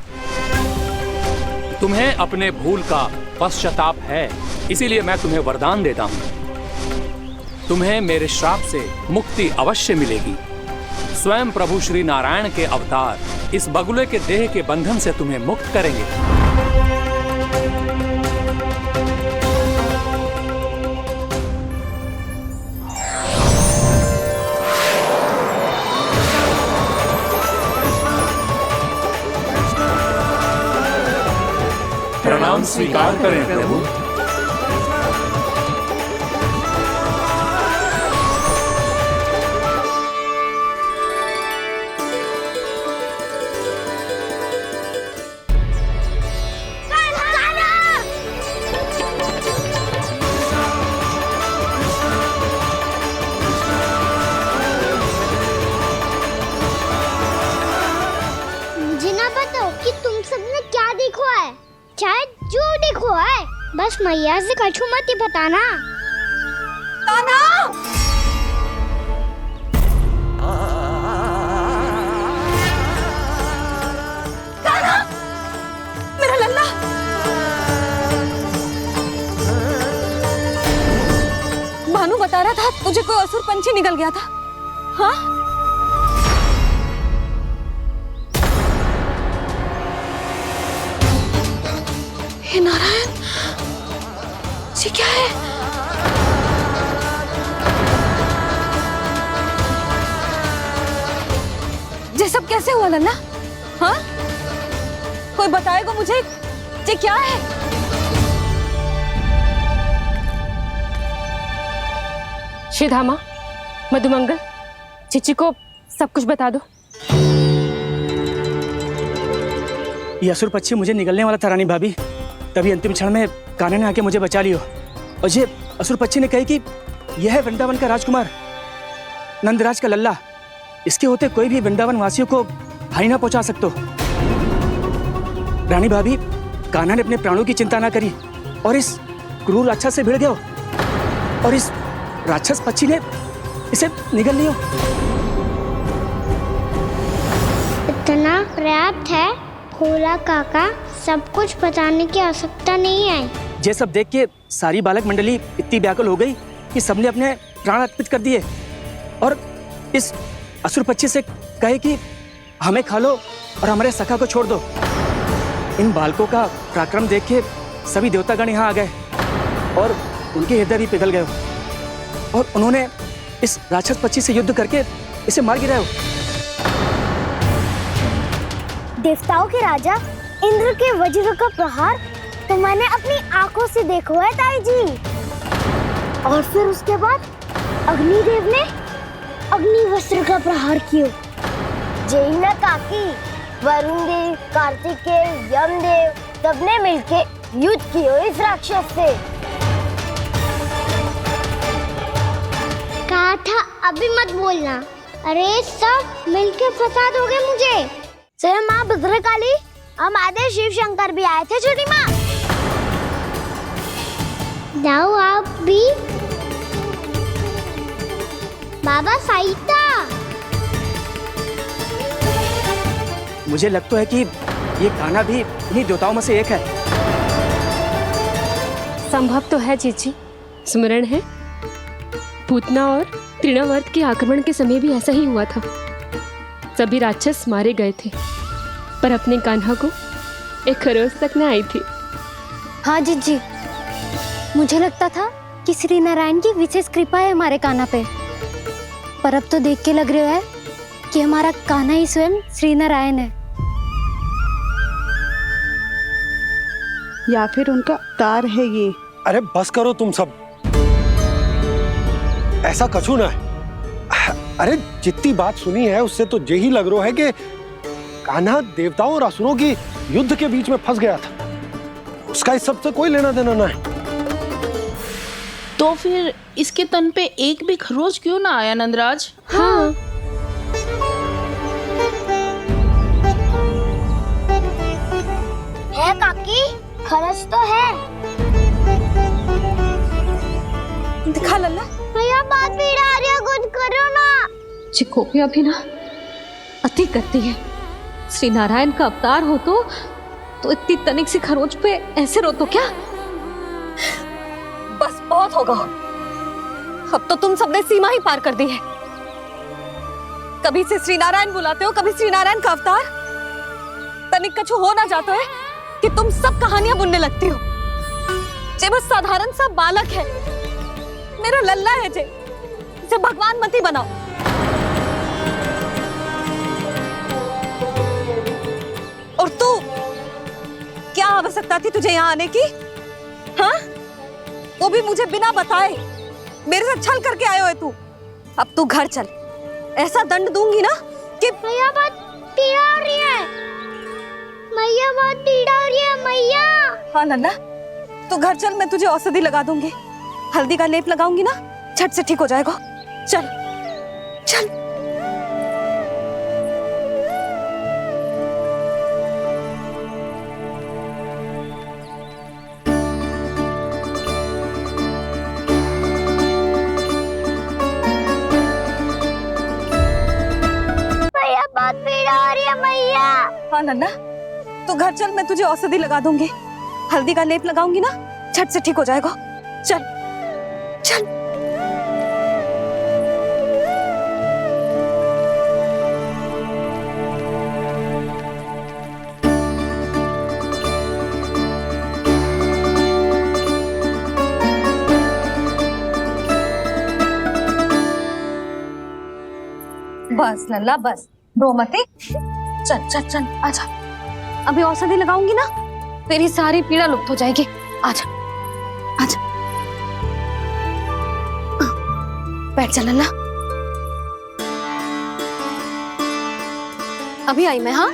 तुम्हें अपने भूल का पश्चाताप है, इसीलिए मैं तुम्हें वरदान देता हूं। तुम्हें मेरे श्राप से मुक्ति अवश्य मिलेगी। स्वयं प्रभु श्री नारायण के अवतार इस बगुले के देह के बंधन से तुम्हें मुक्त करेंगे। प्रणाम स्वीकार करें प्रभु। बस मैया से कछु मत ही बताना। कान्हा! कान्हा! मेरा लल्ला! भानु बता रहा था तुझे कोई असुर पंछी निकल गया था। हाँ? हे नारायण, ये क्या है? ये सब कैसे हुआ लल्ला? हाँ? कोई बताएगा मुझे ये क्या है? श्रीधामा, मधुमंगल, चिची को सब कुछ बता दो। ये असुर पक्षी मुझे निकलने वाला था रानी भाभी, तभी अंतिम क्षण में कान्हा ने आके मुझे बचा लियो। और ये असुर पक्षी ने कही कि यह है वृंदावन का राजकुमार नंदराज का लल्ला, इसके होते कोई भी वृंदावन वासियों को हानि ना पहुंचा सकते। रानी भाभी, कान्हा ने अपने प्राणों की चिंता ना करी और इस क्रूर राक्षस से भिड़ गयो और इस राक्षस पक्षी ने इसे निगल लियो। इतना पर्याप्त है भोला काका, सब कुछ बताने की आवश्यकता नहीं है। ये सब देख के सारी बालक मंडली इतनी व्याकुल हो गई कि सबने अपने प्राण अर्पित कर दिए और इस असुर पक्षी से कहे कि हमें खा लो और हमारे सखा को छोड़ दो। इन बालकों का पराक्रम देख के सभी देवतागण यहाँ आ गए और उनके हृदय भी पिघल गए और उन्होंने इस राक्षस पक्षी से युद्ध करके इसे मार गिराया। देवताओं के राजा इंद्र के वज्र का प्रहार तो मैंने अपनी आंखों से देखा है ताई जी। और फिर उसके बाद अग्निदेव ने अग्निवस्त्र का प्रहार किया। जय न काकी, वरुण देव, कार्तिकेय, यमदेव सबने मिलके युद्ध किया इस राक्षस से। कहा था अभी मत बोलना। अरे सब मिलके फंसा दोगे मुझे। जय माँ भद्रकाली, हमारे शिव शंकर भी आए थे छोटी माँ। जाओ आप भी। बाबा साईता, मुझे लगता है कि ये कान्हा भी इन्हीं देवताओं में से एक है। संभव तो है चीची। स्मरण है, पूतना और तृणावर्त के आक्रमण के समय भी ऐसा ही हुआ था। सभी राक्षस मारे गए थे पर अपने कान्हा को एक खरोच तक न आई थी। हाँ जीजी, मुझे लगता था कि श्री नारायण की विशेष कृपा है हमारे कान्हा पे, पर अब तो देख के लग रहा है कि हमारा कान्हा ही स्वयं श्री नारायण है। या फिर उनका अवतार है ये। अरे बस करो तुम सब, ऐसा कछु ना है। अरे जितनी बात सुनी है उससे तो यही लग रहा है कि कान्हा देवताओं और असुरों की युद्ध के बीच में फंस गया था। उसका इस सब से कोई लेना देना ना है। तो फिर इसके तन पे एक भी खरोच क्यों ना आया नंदराज? हाँ, है काकी, खरच तो है। दिखा लल्ला। भैया बात पीड़ा आ रही है, कुछ करो ना। चिकोपिया भी ना अति करती है। श्री नारायण का अवतार हो तो इतनी तनिक सी खरोच पे ऐसे रो तो क्या? बस बहुत होगा। अब तो तुम सबने सीमा ही पार कर दी है। कभी से श्री नारायण बुलाते हो, कभी श्री नारायण का अवतार। तनिक कछु हो ना जाता है कि तुम सब कहानियां बुनने लगती हो। जे बस साधारण सा बालक है, मेरा लल्ला है जे भगवान मत ही बनाओ। और तू, क्या आवश्यकता थी तुझे यहाँ आने की? हाँ? वो भी मुझे बिना बताए मेरे से छल करके आए हो तू। अब तू घर चल, ऐसा दंड दूंगी ना कि मैया बहुत पीड़ा हो रही है। मैया बहुत पीड़ा हो रही है मैया। हाँ नन्ना, तू घर चल, मैं तुझे औषधि लगा दूंगी। हल्दी का लेप लगाऊंगी ना, झट से ठीक हो जाएगा। चल चल। नन्ना, तू घर चल, मैं तुझे औषधि लगा दूंगी। हल्दी का लेप लगाऊंगी ना, झट से ठीक हो जाएगा। चल चल। बस लल्ला बस, रो मत। चल चल चल, आजा। अभी औषधि लगाऊंगी ना, तेरी सारी पीड़ा लुप्त हो जाएगी। आजा आजा, बैठ जा लल्ला। अभी आई मैं। हाँ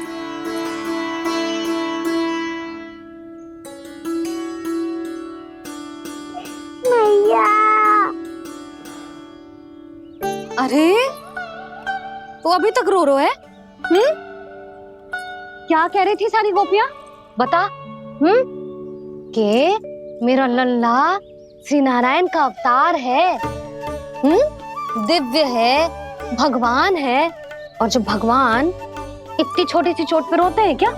मैया। अरे तो अभी तक रो है? क्या कह रही थी सारी गोपियां? बता। के मेरा लल्ला श्री नारायण का अवतार है, दिव्य है, भगवान है। और जो भगवान इतनी छोटी सी चोट पे रोते हैं क्या?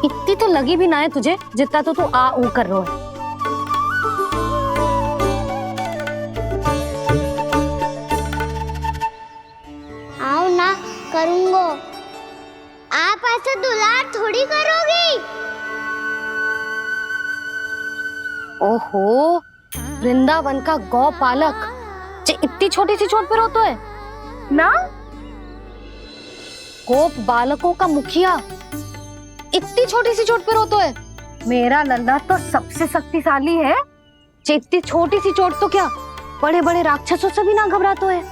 इतनी तो लगी भी ना है तुझे जितना तो तू आ ऊ कर रो है। आओ ना, करूंगो। आप ऐसे दुलार थोड़ी करोगी। ओहो, वृंदावन का गौपालक जो इतनी छोटी सी चोट पे रोता है ना? गोप बालकों का मुखिया इतनी छोटी सी चोट पे रोता है? मेरा लल्ला तो सबसे शक्तिशाली है, जो इतनी छोटी सी चोट तो क्या बड़े बड़े राक्षसों से भी ना घबराता है।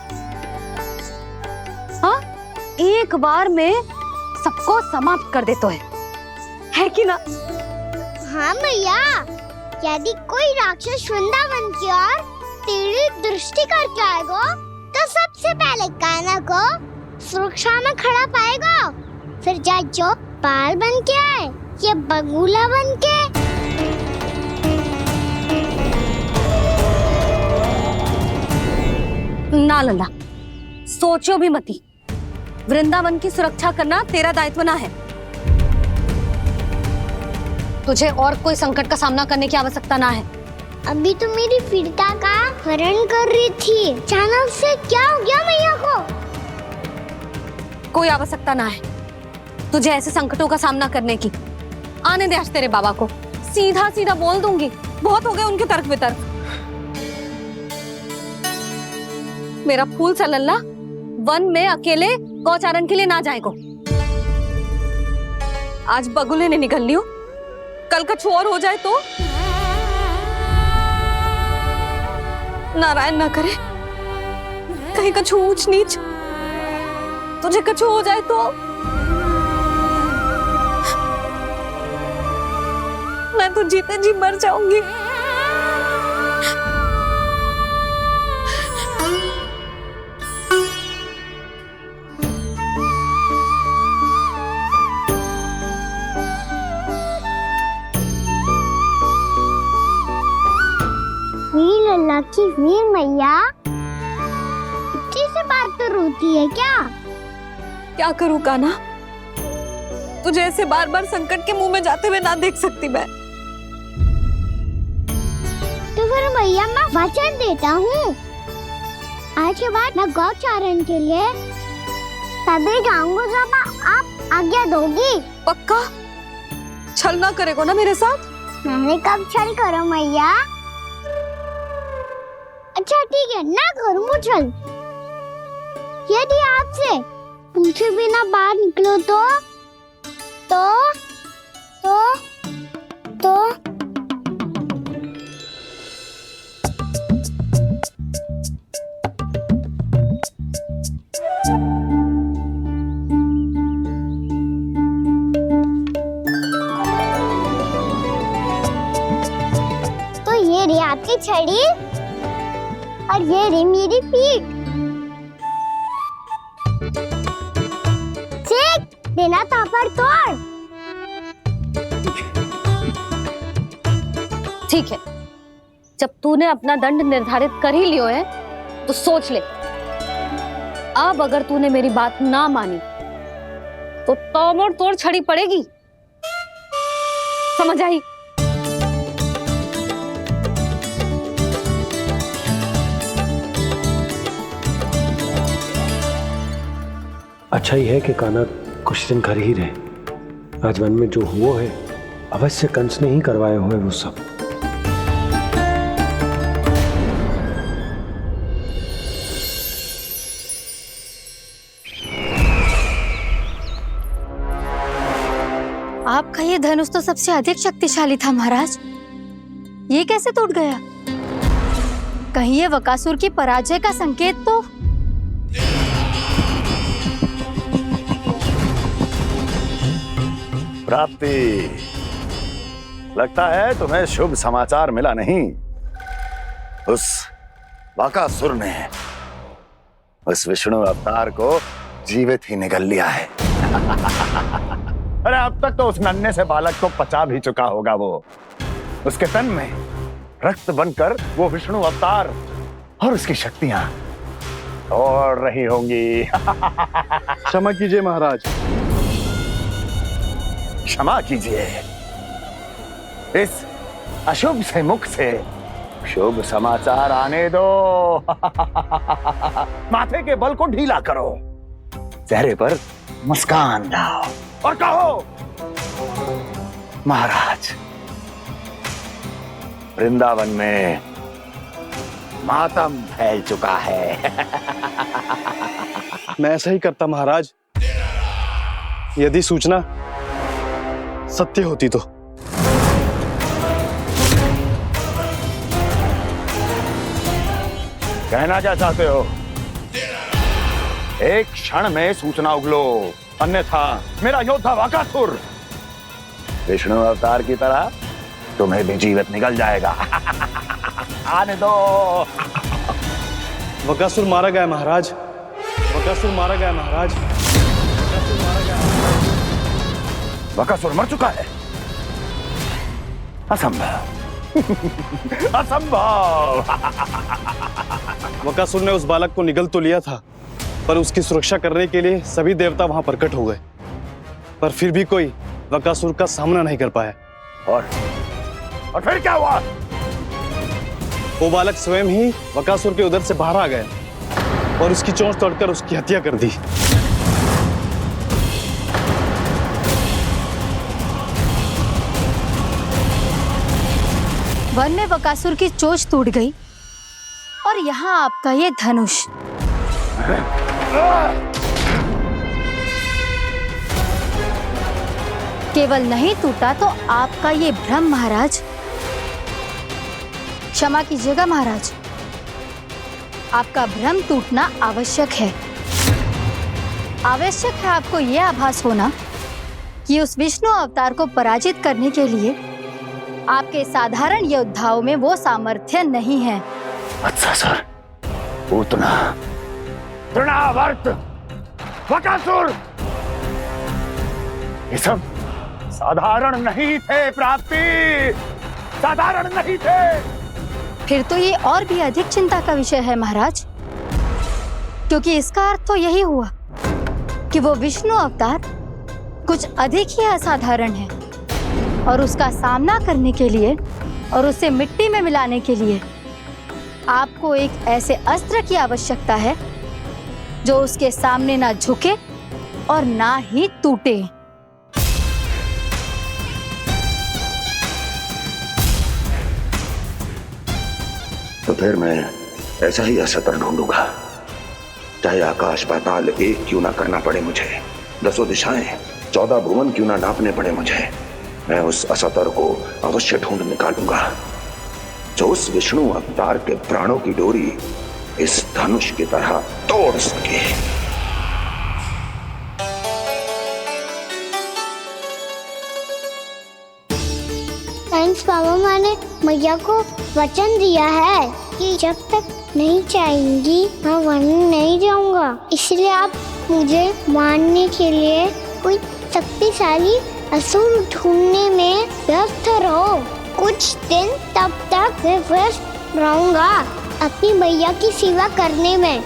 हाँ, एक बार में सबको समाप्त कर देता है कि ना? हाँ मैया, यदि कोई राक्षस वृंदावन की ओर तेरी दृष्टि करके आएगा तो सबसे पहले कान्हा को सुरक्षा में खड़ा पाएगा। फिर चाहे जो बाल बन के आए या बगुला बन के। ना लल्ला, सोचो भी मती। वृंदावन की सुरक्षा करना तेरा दायित्व ना है। तुझे और कोई संकट का सामना करने की आवश्यकता ना है। अभी तो मेरी पीड़िता का हरण कर रही थी, अचानक से क्या हो गया मैया को? कोई आवश्यकता ना है तुझे ऐसे संकटों का सामना करने की। आने दे आज तेरे बाबा को, सीधा सीधा बोल दूंगी। बहुत हो गए उनके तर्क वितर्क। मेरा फूल सा लल्ला वन में अकेले गौचारण के लिए ना जाए को। आज बगुले ने निकल लियो, कल कछु और हो जाए तो? नारायण ना करे, कहीं कछु ऊंच नीच तुझे कछु हो जाए तो? मैं तो जीते जी मर जाऊंगी। मेरी लल्ला की वीर मैया इतनी से बात तो रोती है क्या? क्या करूं कान्हा, तुझे ऐसे बार बार संकट के मुंह में जाते हुए ना देख सकती मैं। तो फिर मैया मैं वचन देता हूँ, आज के बाद मैं गौचारण के लिए तभी जाऊंगा जब आप आज्ञा दोगी। पक्का? छल ना करेगा ना मेरे साथ? मैंने कब छल करो मैया? अच्छा ठीक है, ना करूँ छल। यदि आपसे पूछे बिना बाहर निकलो तो ये रही आपकी छड़ी और ये रही मेरी पीठ। देना तापर तोड़। ठीक है, जब तूने अपना दंड निर्धारित कर ही लियो है तो सोच ले, अब अगर तूने मेरी बात ना मानी तो तोड़ तोड़ छड़ी पड़ेगी, समझ आई? अच्छा ही है कि कान्हा कुछ दिन घर ही रहे। राजवन में जो हुआ है अवश्य कंस ने ही करवाए हुए वो सब। आपका ये धनुष तो सबसे अधिक शक्तिशाली था महाराज, ये कैसे टूट गया? कहीं ये बकासुर की पराजय का संकेत तो? प्राप्ति, लगता है तुम्हें शुभ समाचार मिला नहीं। उस बकासुर ने उस विष्णु अवतार को जीवित ही निगल लिया है। अरे अब तक तो उस नन्हे से बालक को पचा भी चुका होगा वो। उसके तन में रक्त बनकर वो विष्णु अवतार और उसकी शक्तियां दौड़ रही होंगी। क्षमा कीजिए महाराज। क्षमा कीजिए, इस अशुभ से मुख से शुभ समाचार आने दो। माथे के बल को ढीला करो, चेहरे पर मुस्कान लाओ और कहो, महाराज, वृंदावन में मातम फैल चुका है। मैं ऐसा ही करता महाराज, यदि सूचना सत्य होती तो। कहना क्या चाहते हो? एक क्षण में सूचना उगलो, अन्यथा मेरा योद्धा बकासुर विष्णु अवतार की तरह तुम्हें भी जीवित निकल जाएगा। आने दो। बकासुर मारा गया महाराज, बकासुर मारा गया महाराज, बकासुर मारा गया। बकासुर मर चुका है? असंभव। असंभव। बकासुर ने उस बालक को निगल तो लिया था, पर उसकी सुरक्षा करने के लिए सभी देवता वहां प्रकट हो गए, पर फिर भी कोई बकासुर का सामना नहीं कर पाया। और फिर क्या हुआ? वो बालक स्वयं ही बकासुर के उदर से बाहर आ गया और उसकी चोंच तोड़कर उसकी हत्या कर दी। वन में बकासुर की चोंच टूट गई और यहाँ आपका ये धनुष। केवल नहीं टूटा तो आपका ये भ्रम महाराज। क्षमा कीजिएगा महाराज, आपका भ्रम टूटना आवश्यक है। आवश्यक है आपको यह आभास होना कि उस विष्णु अवतार को पराजित करने के लिए आपके साधारण योद्धाओं में वो सामर्थ्य नहीं है। अच्छा सर, पूतना, तृणावर्त, बकासुर, ये सब साधारण नहीं थे प्राप्ति, साधारण नहीं थे। फिर तो ये और भी अधिक चिंता का विषय है महाराज, क्योंकि इसका अर्थ तो यही हुआ कि वो विष्णु अवतार कुछ अधिक ही असाधारण है और उसका सामना करने के लिए और उसे मिट्टी में मिलाने के लिए आपको एक ऐसे अस्त्र की आवश्यकता है जो उसके सामने ना झुके और ना ही टूटे। तो फिर मैं ऐसा ही अस्त्र ढूंढूंगा, चाहे आकाश पाताल एक क्यों ना करना पड़े मुझे, 10 दिशाएं 14 भुवन क्यों ना नापने पड़े मुझे। मैं उस अस्त्र को अवश्य ढूंढ निकालूंगा जो उस विष्णु अवतार के प्राणों की डोरी इस धनुष की तरह तोड़ सके। साइंस बाबा ने मैया को वचन दिया है कि जब तक नहीं चाहेंगी मैं वन नहीं जाऊंगा, इसलिए आप मुझे मारने के लिए कोई शक्तिशाली असुर ढूंढने में व्यस्त रहो। कुछ दिन तब तक मैं व्यस्त रहूंगा अपनी मैया की सेवा करने में।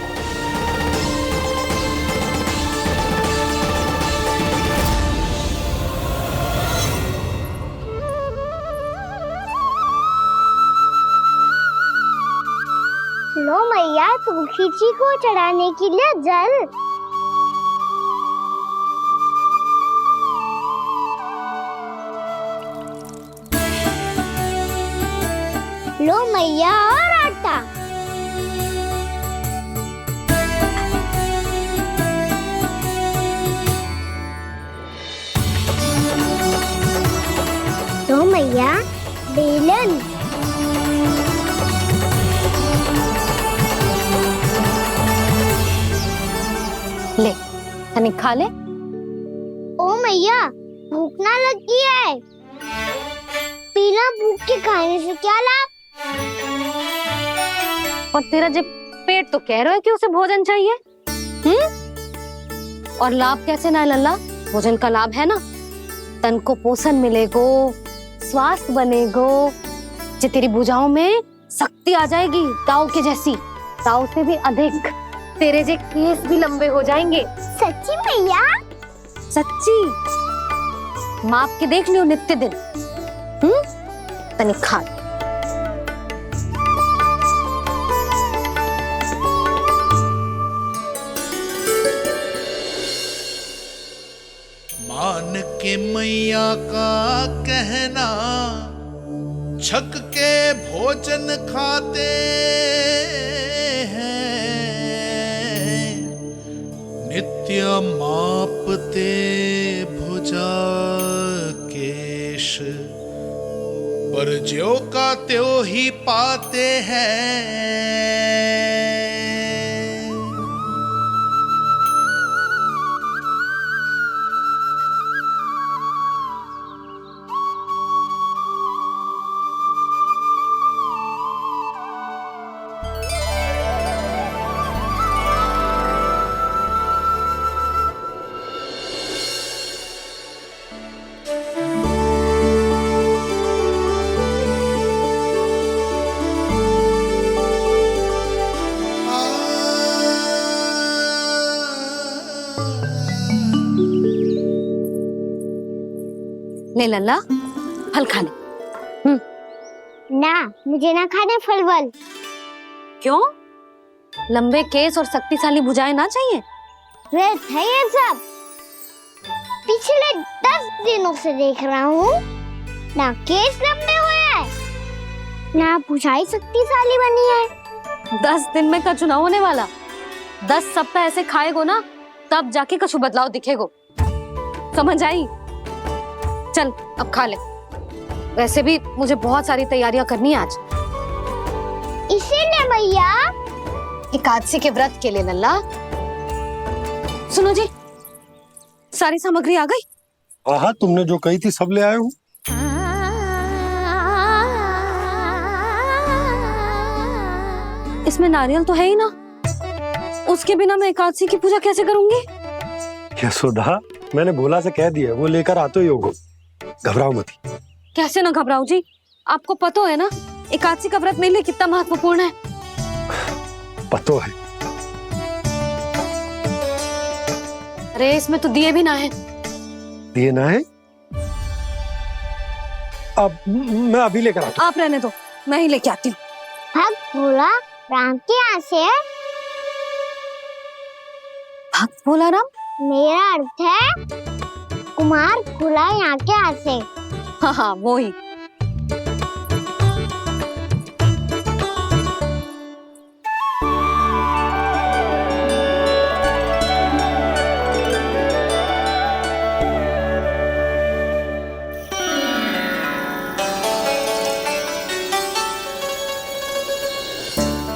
मुखी जी को चढ़ाने के लिए जल। लो मैया और आटा। लो मैया बेलन। ले तनिक खा ले। ओ मैया भूख ना लगी है। बिना भूख के खाने से क्या लाभ? और तेरा जब पेट तो कह रहा है कि उसे भोजन चाहिए। और लाभ कैसे ना लल्ला? भोजन का लाभ है ना, तन को पोषण मिलेगो, स्वास्थ्य बनेगो, जे तेरी भुजाओं में शक्ति आ जाएगी ताऊ के जैसी, ताऊ से भी अधिक। तेरे जे केस भी लंबे हो जाएंगे। सच्ची मैया? सच्ची। माप के देख लियो नित्य दिन। तनिक खा। मान के मैया का कहना, छक के भोजन खाते हैं, नित्य मापते भुजा केश, पर ज्यों का त्यों ही पाते हैं। ले लल्ला फल खा ले। ना, मुझे ना खाने फल वल। क्यों? लंबे केस और शक्तिशाली भुजाएं ना चाहिए? व्यर्थ है ये सब। पिछले 10 दिनों से देख रहा हूँ, ना केस लंबे हुए हैं, ना भुजाएं शक्तिशाली बनी है। 10 दिन में का चुनाव होने वाला। 10 सप्ताह ऐसे खाएगो ना, तब जाके कछु बदलाव दिखेगो। समझ आई? चल अब खा ले। वैसे भी मुझे बहुत सारी तैयारियां करनी है आज। इसीलिए मैया एकादशी के व्रत के लिए लल्ला। सुनो जी, सारी सामग्री आ गई? हाँ, तुमने जो कही थी सब ले आए हूँ। इसमें नारियल तो है ही ना, उसके बिना मैं एकादशी की पूजा कैसे करूंगी? यशोदा, मैंने भोला से कह दिया, वो लेकर आते ही होगा। घबराओ मत। कैसे ना घबराओ जी, आपको पता है ना एकादशी का व्रत मेरे लिए कितना महत्वपूर्ण है। पता है। अरे इसमें तो दिए भी ना है। दिए ना है? अब मैं अभी लेकर आता हूँ। आप रहने दो, मैं ही लेके आती हूँ। भक्त भोला राम के यहाँ से है। भक्त भोला राम? मेरा अर्थ है कुमार भोला यहाँ के यहाँ से। हाँ हाँ, वो ही।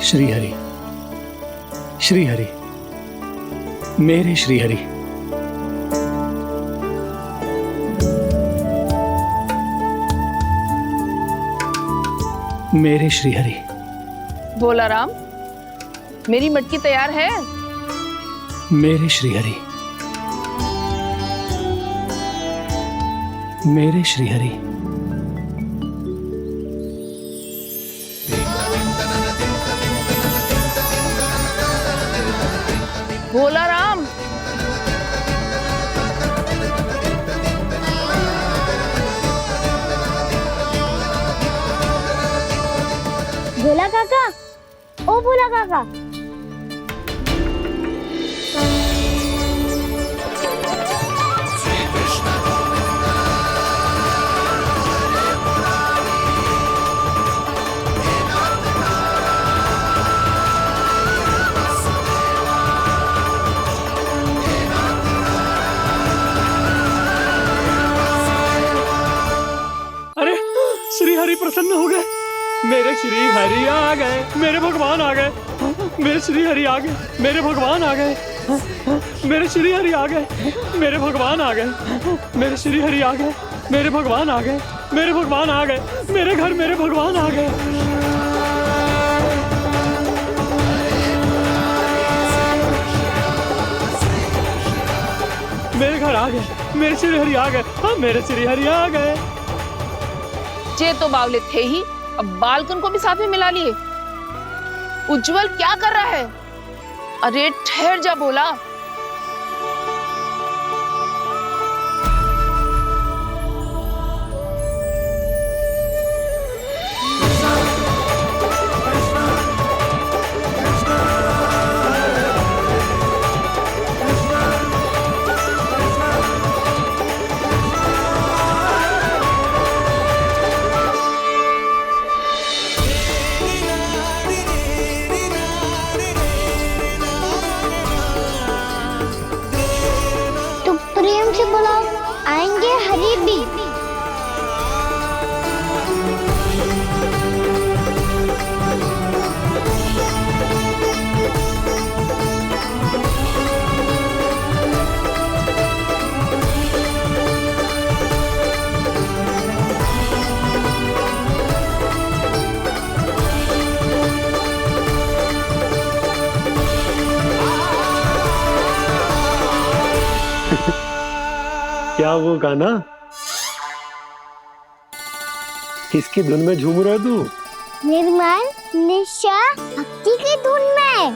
श्री हरि, श्री हरि, मेरे श्री हरि। मेरे श्री हरि। भोला राम, मेरी मटकी तैयार है? मेरे श्री हरि, मेरे श्री हरि। भोला राम, भोला काका, ओ भोला काका, श्री हरि प्रसन्न हो गए। मेरे श्री हरि आ गए, मेरे भगवान आ गए। मेरे श्री हरि आ गए, मेरे भगवान आ गए। मेरे श्री हरि आ गए, मेरे भगवान आ गए। मेरे श्री हरि आ गए, मेरे भगवान आ गए। मेरे भगवान आ गए, मेरे घर मेरे भगवान आ गए। मेरे घर आ गए, मेरे श्री हरि आ गए। हाँ, मेरे श्री हरि आ गए। जे तो बावले थे ही, अब बालकन को भी साथ में मिला लिए। उज्जवल क्या कर रहा है? अरे ठहर जा बोला। प्रेम से बुलाओ, आएंगे हरि भी। क्या वो गाना? किसकी धुन में झूम रहा तू? निर्मल निशा भक्ति की धुन में।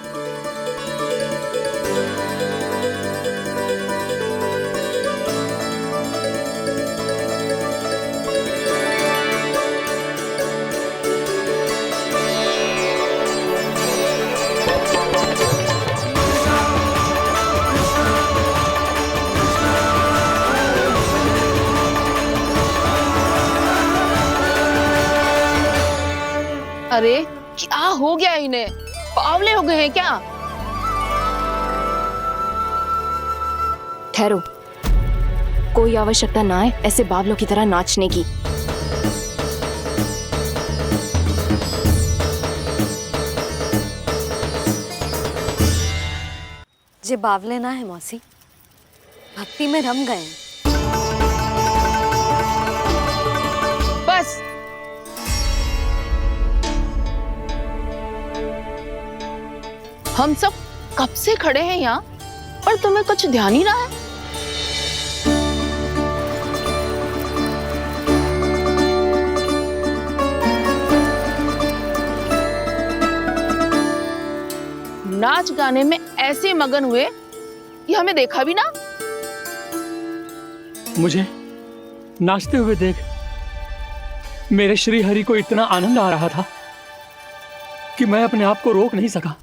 अरे क्या हो गया इन्हें? बावले हो गए हैं क्या? ठहरो, कोई आवश्यकता ना है ऐसे बावलों की तरह नाचने की। जे बावले ना है मौसी, भक्ति में रम गए। बस हम सब कब से खड़े हैं यहाँ, पर तुम्हें कुछ ध्यान ही रहा है। नाच गाने में ऐसे मगन हुए कि हमें देखा भी ना। मुझे नाचते हुए देख मेरे श्री हरि को इतना आनंद आ रहा था कि मैं अपने आप को रोक नहीं सका।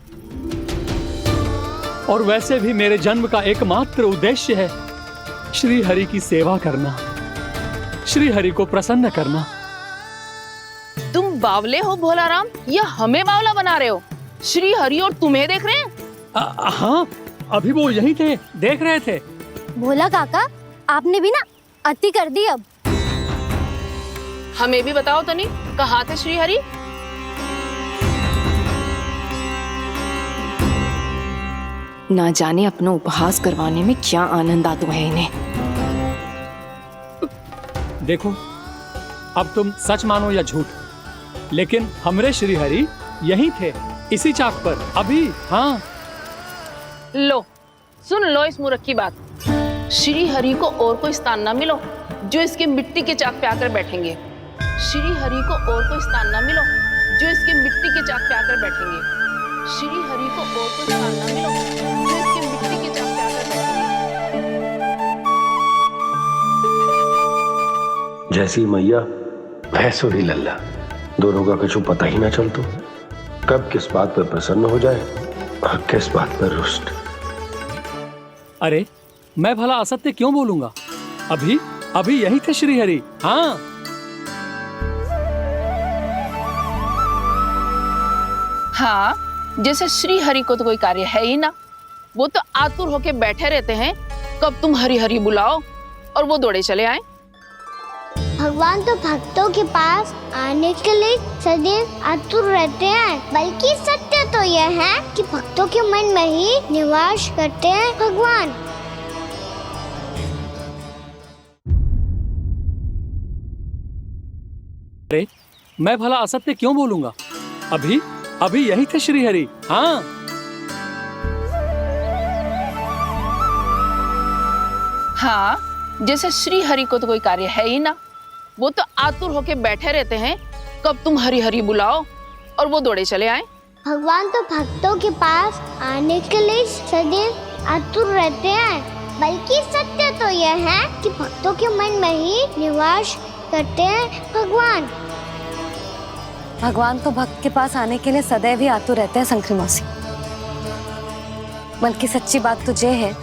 और वैसे भी मेरे जन्म का एकमात्र उद्देश्य है श्री हरि की सेवा करना, श्री हरि को प्रसन्न करना। तुम बावले हो भोलाराम, या हमें बावला बना रहे हो? श्री हरि और तुम्हें देख रहे हैं? हाँ, अभी वो यही थे, देख रहे थे। भोला काका, आपने भी ना अति कर दी। अब हमें भी बताओ तनी, कहाँ थे श्री हरि? ना जाने अपना उपहास करवाने में क्या आनंद आता है इन्हें। देखो, अब तुम सच मानो या झूठ, लेकिन हमरे श्री हरि यहीं थे, इसी चाक पर अभी। हाँ, लो सुन लो इस मूर्ख की बात। श्री हरि को और कोई स्थान ना मिलो जो इसके मिट्टी के चाक पे आकर बैठेंगे। श्री हरि को और कोई स्थान ना मिलो जो इसके मिट्टी के चाक पे आकर बैठेंगे। श्री हरि को और कोई स्थान ना मिलो जो इसके मिट्टी के चाक पे आकर बैठेंगे। जैसी मैया भैंसुरी लल्ला, दोनों का कुछ पता ही ना चलतो, कब किस बात पर प्रसन्न हो जाए और किस बात पर रुष्ट। अरे मैं भला असत्य क्यों बोलूंगा? अभी अभी यही थे श्री हरि। हाँ, हाँ, जैसे श्री हरि को तो कोई कार्य है ही ना, वो तो आतुर होके बैठे रहते हैं कब तुम हरि हरि बुलाओ और वो दौड़े चले आए। भगवान तो भक्तों के पास आने के लिए सदैव आतुर रहते हैं, बल्कि सत्य तो यह है कि भक्तों के मन में ही निवास करते हैं भगवान। अरे मैं भला असत्य क्यों बोलूंगा? अभी अभी यही थे श्रीहरि। हाँ, हाँ, जैसे श्री हरि को तो कोई कार्य है ही ना, वो तो आतुर होके बैठे रहते हैं कब तुम हरि हरि बुलाओ और वो दौड़े चले आए। भगवान तो भक्तों के पास आने के लिए सदैव आतुर रहते हैं, बल्कि सत्य तो यह है कि भक्तों के मन में ही निवास करते हैं भगवान। भगवान तो भक्त के पास आने के लिए सदैव ही आतुर रहते हैं शंकरी मौसी। बल्कि सच्ची बात तो ये है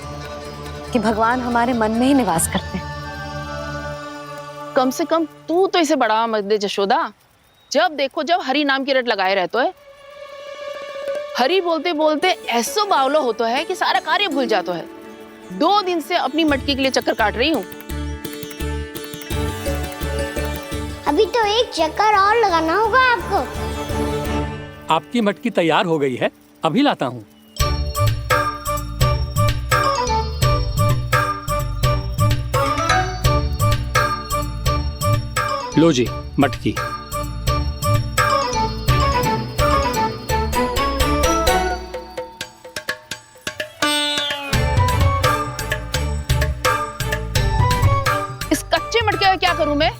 कि भगवान हमारे मन में ही निवास करते हैं। कम से कम तू तो इसे बढ़ावा मत दे जशोदा। जब देखो जब हरि नाम की रट लगाए रहते है। हरि बोलते बोलते ऐसो बावलो होता है कि सारा कार्य भूल जाता है। 2 दिन से अपनी मटकी के लिए चक्कर काट रही हूँ। अभी तो एक चक्कर और लगाना होगा आपको। आपकी मटकी तैयार हो गई है, अभी लाता हूँ। लो जी मटकी। इस कच्चे मटके का क्या करूं मैं?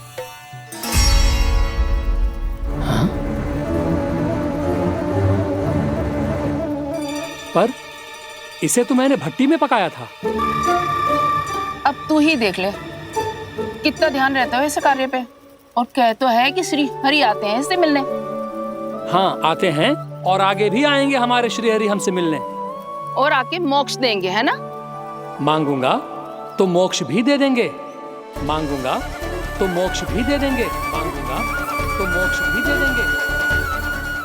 पर इसे तो मैंने भट्टी में पकाया था। अब तू ही देख ले कितना ध्यान रहता है इस कार्य पे। और कह तो है कि श्री हरि आते हैं इससे मिलने। हाँ आते हैं और आगे भी आएंगे हमारे श्री हरि हमसे मिलने। और आके मोक्ष देंगे, है ना? मांगूंगा तो मोक्ष भी दे देंगे, मांगूंगा तो मोक्ष भी दे देंगे, मांगूंगा तो मोक्ष भी दे देंगे।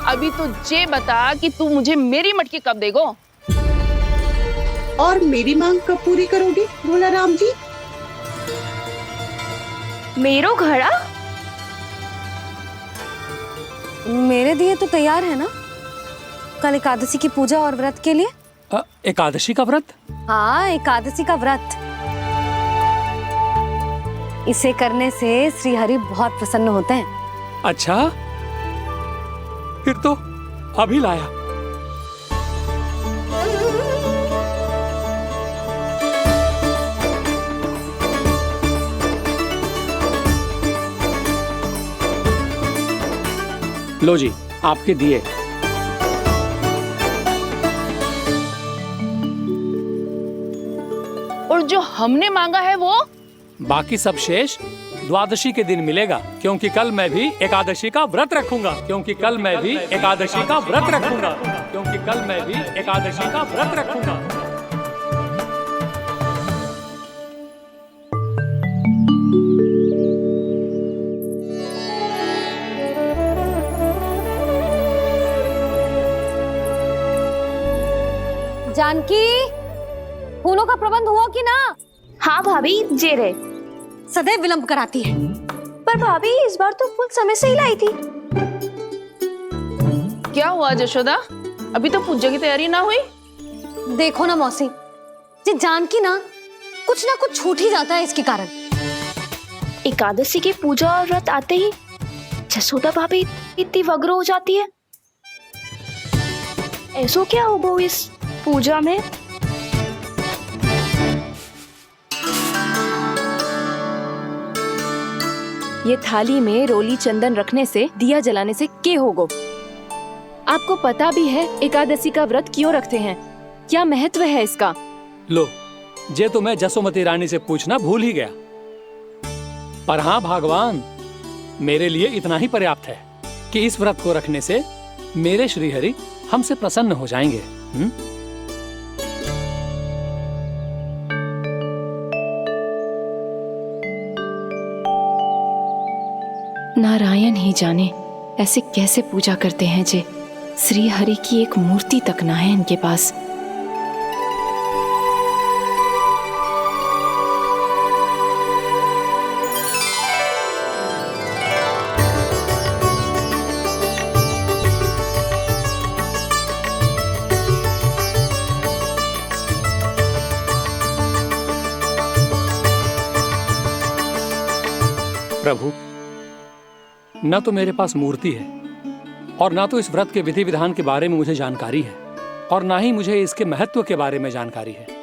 अभी तो ये बता कि तू मुझे मेरी मटकी कब देगो? और मेरी मांग कब पूरी करोगे भोला राम जी? मेरो घड़ा मेरे दिए तो तैयार है ना कल एकादशी की पूजा और व्रत के लिए। एकादशी का व्रत? हाँ, एकादशी का व्रत। इसे करने से श्री हरि बहुत प्रसन्न होते हैं। अच्छा, फिर तो अभी लाया। लो जी आपके दिए। और जो हमने मांगा है वो? बाकी सब शेष द्वादशी के दिन मिलेगा, क्योंकि कल मैं भी एकादशी का व्रत रखूंगा, क्योंकि कल मैं भी एकादशी का व्रत रखूंगा, क्योंकि कल मैं भी एकादशी का व्रत रखूंगा। जानकी, फूलों का प्रबंध हुआ कि ना? हाँ भाभी, जे रहे। सदैव विलंब कराती है। पर भाभी इस बार तो फूल समय से ही लाई थी। क्या हुआ जशोदा? अभी तो पूजा की तैयारी ना हुई? देखो ना मौसी, ये जानकी ना कुछ छूट ही जाता है इसके कारण। एकादशी की पूजा और व्रत आते ही जसोदा भाभी इतनी वग्र हो जाती है। ऐसो क्या हो गो इस पूजा में? ये थाली में रोली चंदन रखने से, दिया जलाने से के होगो? आपको पता भी है एकादशी का व्रत क्यों रखते हैं? क्या महत्व है इसका? लो, जे तो मैं जसोमती रानी से पूछना भूल ही गया। पर हाँ भगवान, मेरे लिए इतना ही पर्याप्त है कि इस व्रत को रखने से मेरे श्री हरि हमसे प्रसन्न हो जाएंगे। नारायण ही जाने ऐसे कैसे पूजा करते हैं जे श्री हरि की एक मूर्ति तक ना है इनके पास। प्रभु, न तो मेरे पास मूर्ति है और ना तो इस व्रत के विधि विधान के बारे में मुझे जानकारी है और ना ही मुझे इसके महत्व के बारे में जानकारी है।